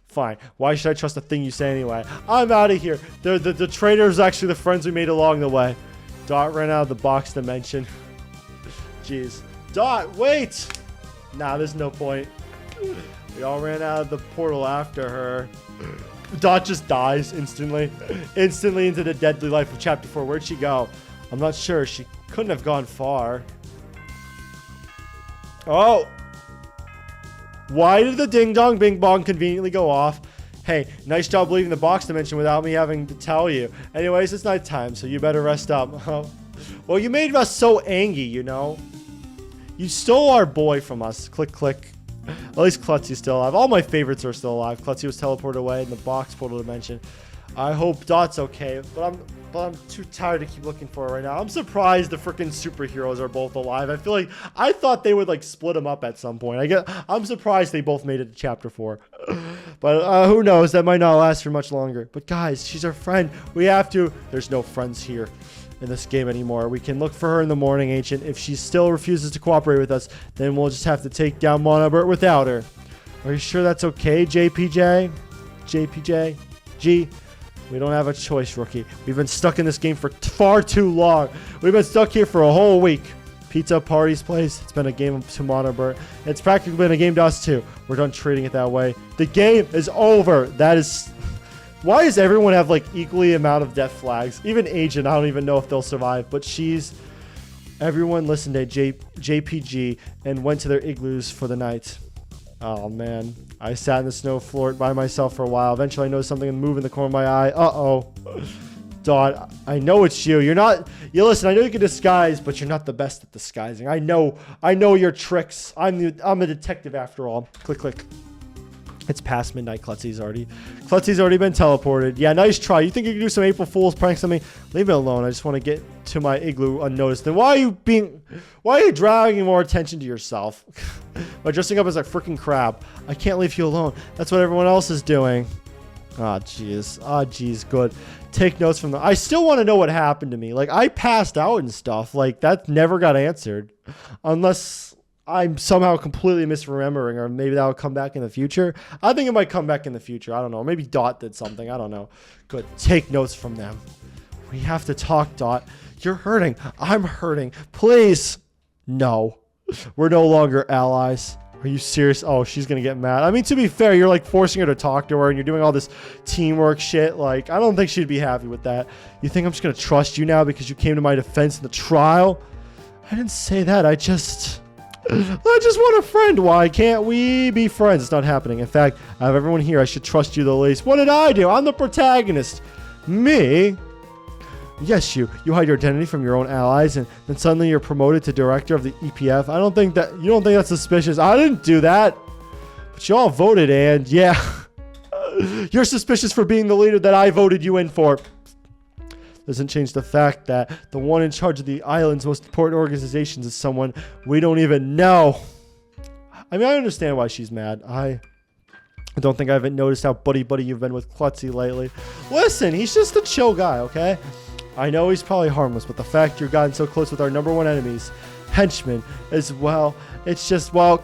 Fine. Why should I trust a thing you say anyway? I'm out of here. The traitor is actually the friends we made along the way. Dot ran out of the box dimension. Jeez. Dot, wait! Nah, there's no point. We all ran out of the portal after her. Dot just dies instantly. Instantly into the deadly life of Chapter 4. Where'd she go? I'm not sure. She couldn't have gone far. Oh! Why did the ding dong bing bong conveniently go off? Hey, nice job leaving the box dimension without me having to tell you. Anyways, it's nighttime, so you better rest up. Well, you made us so angry, you know. You stole our boy from us. Click, click. At least Klutzy's still alive. All my favorites are still alive. Klutzy was teleported away in the box portal dimension. I hope Dot's okay, but I'm too tired to keep looking for her right now. I'm surprised the freaking superheroes are both alive. I thought they would like split them up at some point. I'm surprised they both made it to Chapter 4. But who knows? That might not last for much longer. But guys, she's our friend. We have to. There's no friends here in this game anymore. We can look for her in the morning, Ancient. If she still refuses to cooperate with us, then we'll just have to take down Monobert without her. Are you sure that's okay, JPJ? JPJ? G? We don't have a choice, Rookie. We've been stuck in this game for far too long. We've been stuck here for a whole week. Pizza Party's place. It's been a game to Monobert. It's practically been a game to us too. We're done treating it that way. The game is over. That is... Why does everyone have like equally amount of death flags? Even Agent, I don't even know if they'll survive. But she's... Everyone listened to JPG and went to their igloos for the night. Oh, man. I sat in the snow floor by myself for a while. Eventually, I noticed something move in the corner of my eye. Uh-oh. Dot, I know it's you. You're not... You listen, I know you can disguise, but you're not the best at disguising. I know your tricks. I'm a detective after all. Click, click. It's past midnight. Klutzy's already been teleported. Yeah, nice try. You think you can do some April Fool's pranks on me? Leave it alone. I just want to get to my igloo unnoticed. Then why are you dragging more attention to yourself? By dressing up as a freaking crab. I can't leave you alone. That's what everyone else is doing. Ah, jeez. Ah, jeez. Good. Take notes from I still want to know what happened to me. Like, I passed out and stuff. Like, that never got answered. Unless I'm somehow completely misremembering, or maybe that'll come back in the future. I think it might come back in the future. I don't know. Maybe Dot did something. I don't know. Good. Take notes from them. We have to talk, Dot. You're hurting. I'm hurting. Please. No. We're no longer allies. Are you serious? Oh, she's going to get mad. I mean, to be fair, you're like forcing her to talk to her and you're doing all this teamwork shit. Like, I don't think she'd be happy with that. You think I'm just going to trust you now because you came to my defense in the trial? I didn't say that. I just want a friend. Why can't we be friends? It's not happening. In fact, I have everyone here. I should trust you the least. What did I do? I'm the protagonist. Me? Yes, you hide your identity from your own allies, and then suddenly you're promoted to director of the EPF. You don't think that's suspicious? I didn't do that, but you all voted, and yeah, you're suspicious for being the leader that I voted you in for. Doesn't change the fact that the one in charge of the island's most important organizations is someone we don't even know. I mean, I understand why she's mad. I don't think I haven't noticed how buddy you've been with Klutzy lately. Listen, he's just a chill guy, okay? I know he's probably harmless, but the fact you've gotten so close with our number one enemies, henchmen, as well, it's just, well,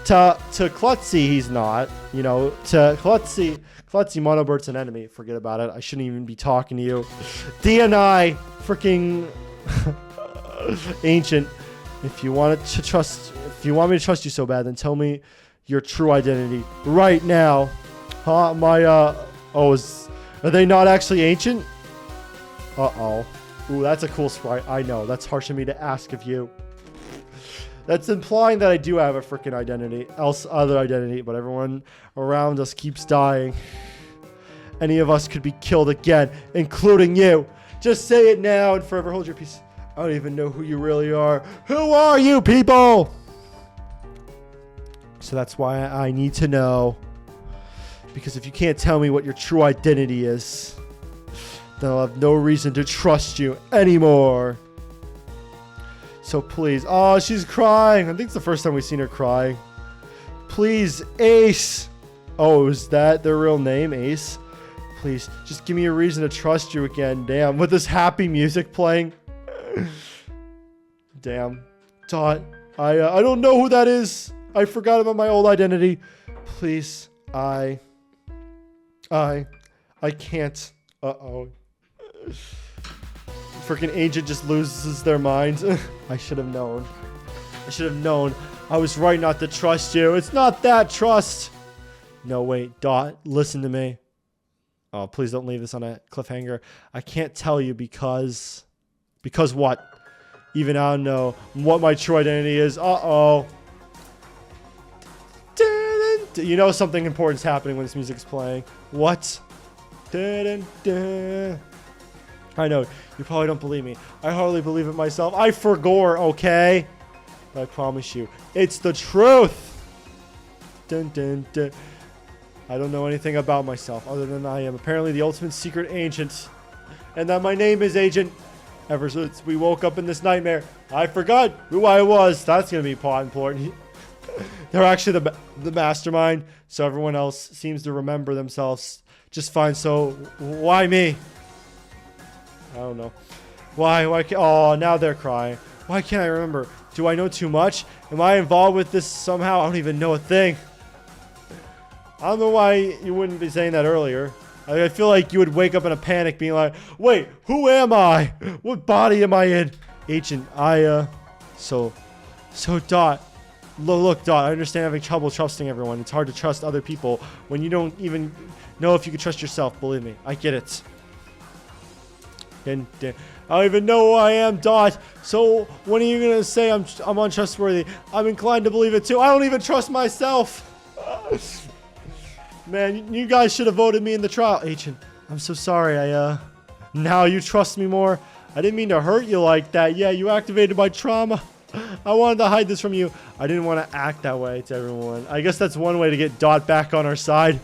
to Klutzy, he's not. You know, to Klutzy, Monobert's an enemy. Forget about it. I shouldn't even be talking to you. DNI, freaking Ancient. If you want me to trust you so bad, then tell me your true identity right now. Huh? Are they not actually ancient? Uh-oh. Ooh, that's a cool sprite. I know. That's harsh of me to ask of you. That's implying that I do have a freaking other identity, but everyone around us keeps dying. Any of us could be killed again, including you. Just say it now and forever hold your peace. I don't even know who you really are. Who are you, people? So that's why I need to know. Because if you can't tell me what your true identity is, then I'll have no reason to trust you anymore. So please. Oh, she's crying. I think it's the first time we've seen her crying. Please, Ace. Oh, is that their real name, Ace? Please, just give me a reason to trust you again. Damn, with this happy music playing. Damn. Dot, I don't know who that is. I forgot about my old identity. Please, I can't. Uh-oh. Freaking Agent just loses their minds. I should have known. I was right not to trust you. It's not that trust. No, wait. Dot, listen to me. Oh, please don't leave this on a cliffhanger. I can't tell you because what? Even I don't know what my true identity is. Uh-oh. You know something important's happening when this music's playing. What? I know. You probably don't believe me. I hardly believe it myself. I forgore, okay? But I promise you, it's the truth. Dun, dun, dun. I don't know anything about myself other than I am apparently the ultimate secret agent. And that my name is Agent. Ever since we woke up in this nightmare, I forgot who I was. That's going to be important. They're actually the mastermind, so everyone else seems to remember themselves just fine. So why me? I don't know. Why can't... Oh, now they're crying. Why can't I remember? Do I know too much? Am I involved with this somehow? I don't even know a thing. I don't know why you wouldn't be saying that earlier. I feel like you would wake up in a panic being like, wait, who am I? What body am I in? Agent, So Dot, look, Dot, I understand having trouble trusting everyone. It's hard to trust other people when you don't even know if you can trust yourself. Believe me, I get it. And I don't even know who I am, Dot. So when are you gonna say I'm untrustworthy? I'm inclined to believe it too. I don't even trust myself. Man, you guys should have voted me in the trial. Agent, I'm so sorry. Now you trust me more. I didn't mean to hurt you like that. Yeah, you activated my trauma. I wanted to hide this from you. I didn't want to act that way to everyone. I guess that's one way to get Dot back on our side.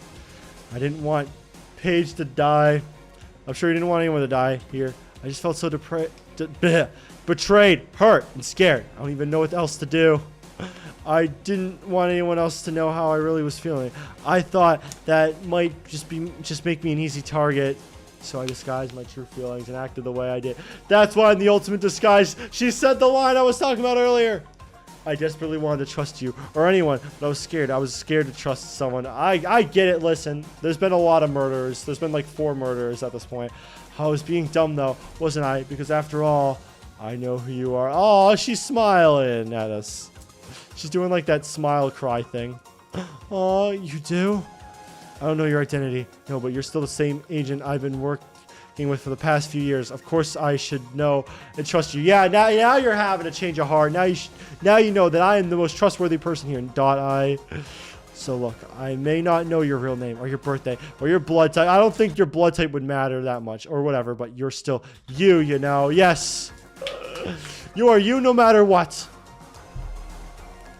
I didn't want Paige to die. I'm sure you didn't want anyone to die here. I just felt so betrayed, hurt, and scared. I don't even know what else to do. I didn't want anyone else to know how I really was feeling. I thought that might just make me an easy target. So I disguised my true feelings and acted the way I did. That's why in the ultimate disguise, she said the line I was talking about earlier. I desperately wanted to trust you or anyone, but I was scared. I was scared to trust someone. I get it. Listen, there's been a lot of murders. There's been like 4 murders at this point. I was being dumb though, wasn't I? Because after all, I know who you are. Oh, she's smiling at us. She's doing like that smile cry thing. Oh, you do? I don't know your identity. No, but you're still the same agent I've been working with for the past few years. Of course, I should know and trust you. Yeah, now you're having a change of heart. Now you know that I am the most trustworthy person here. Dot. So look, I may not know your real name or your birthday or your blood type. I don't think your blood type would matter that much or whatever, but you're still you, you know. Yes. You are you no matter what.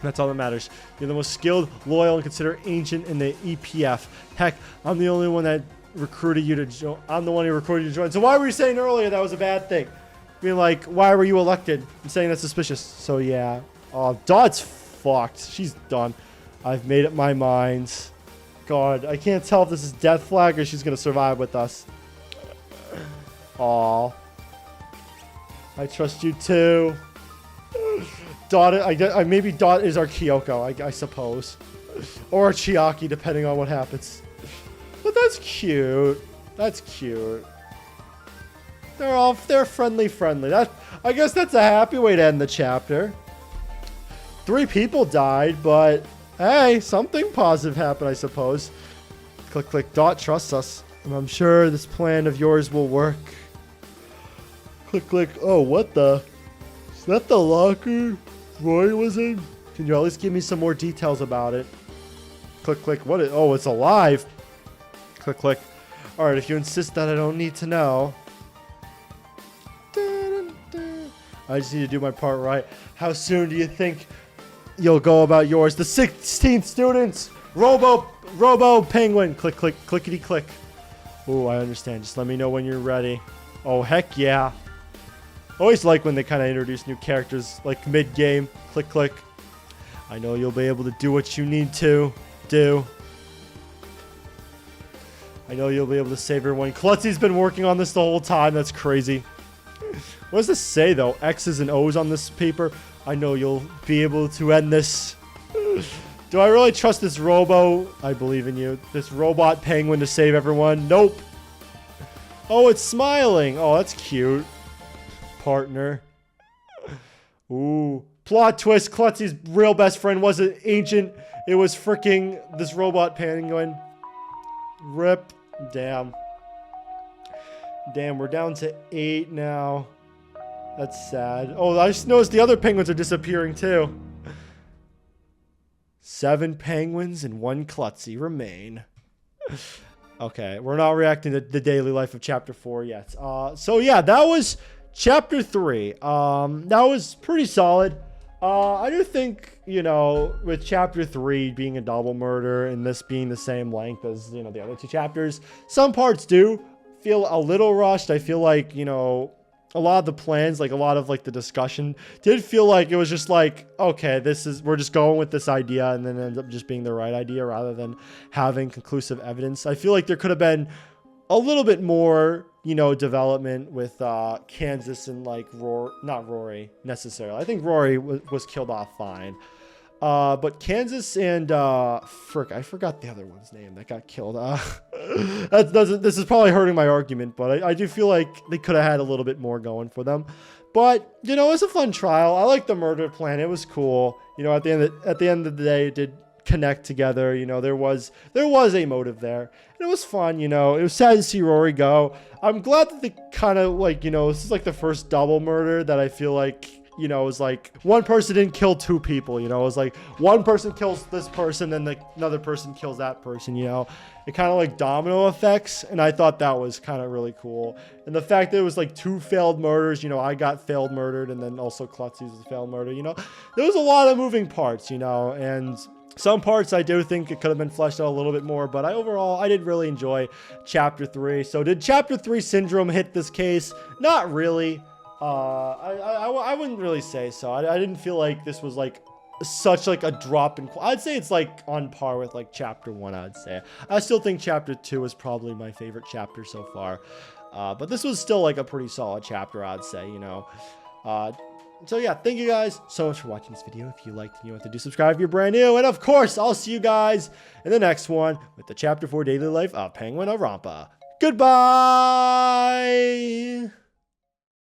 That's all that matters. You're the most skilled, loyal, and considered agent in the EPF. Heck, I'm the only one that recruited you to join. I'm the one who recruited you to join. So why were you saying earlier that was a bad thing? I mean, like, why were you elected? I'm saying that's suspicious. So yeah. Oh, Dot's fucked. She's done. I've made up my mind. God, I can't tell if this is death flag or she's gonna survive with us. Aw. I trust you too. Dot, maybe Dot is our Kyoko, I suppose. Or a Chiaki, depending on what happens. But that's cute. That's cute. They're friendly. I guess that's a happy way to end the chapter. 3 people died, but hey, something positive happened, I suppose. Click, click. Dot trusts us. And I'm sure this plan of yours will work. Click, click. Oh, what the? Is that the locker Roy was in? Can you at least give me some more details about it? Click, click. What? Oh, it's alive. Click, click. All right, if you insist that I don't need to know. I just need to do my part right. How soon do you think you'll go about yours? The 16 students. Robo Penguin. Click, click, clickety click. Oh, I understand. Just let me know when you're ready. Oh, heck yeah. Always like when they kind of introduce new characters, like mid-game. Click, click. I know you'll be able to do what you need to do. I know you'll be able to save everyone. Klutzy's been working on this the whole time. That's crazy. What does this say, though? X's and O's on this paper. I know you'll be able to end this. Do I really trust this robo? I believe in you. This robot penguin to save everyone. Nope. Oh, it's smiling. Oh, that's cute. Partner. Ooh. Plot twist. Klutzy's real best friend wasn't Agent. It was freaking this robot penguin. Rip. Damn. Damn, we're down to 8 now. That's sad. Oh, I just noticed the other penguins are disappearing too. 7 penguins and 1 Klutzy remain. Okay, we're not reacting to the daily life of chapter 4 yet. So yeah, that was chapter 3. That was pretty solid. I do think, you know, with chapter 3 being a double murder and this being the same length as, you know, the other 2 chapters, some parts do feel a little rushed. I feel like, you know, a lot of the plans, like a lot of like the discussion did feel like it was just like, okay, we're just going with this idea, and then it ends up just being the right idea rather than having conclusive evidence. I feel like there could have been a little bit more, you know, development with Kansas and like not Rory necessarily. I think Rory was killed off fine. But Kansas and frick, I forgot the other one's name that got killed. This is probably hurting my argument, but I do feel like they could have had a little bit more going for them. But you know, it was a fun trial. I like the murder plan. It was cool. You know, at the end of the day, it did connect together. You know, there was a motive there, and it was fun. You know, it was sad to see Rory go. I'm glad that they kind of like, you know, this is like the first double murder that I feel like, you know, it was like one person didn't kill two people. You know, it was like one person kills this person, then another person kills that person. You know, it kind of like domino effects, and I thought that was kind of really cool. And the fact that it was like two failed murders, you know, I got failed murdered, and then also Klutzy's was a failed murder. You know, there was a lot of moving parts. You know, and some parts I do think it could have been fleshed out a little bit more, but overall I did really enjoy Chapter 3. So did Chapter 3 syndrome hit this case? Not really. I wouldn't really say so. I didn't feel like this was like such like a drop in. I'd say it's like on par with like Chapter 1. I'd say. I still think Chapter 2 is probably my favorite chapter so far. But this was still like a pretty solid chapter, I'd say. You know. So yeah, thank you guys so much for watching this video. If you liked and you want to subscribe if you're brand new. And of course, I'll see you guys in the next one with the Chapter 4 Daily Life of Penguinronpa. Goodbye!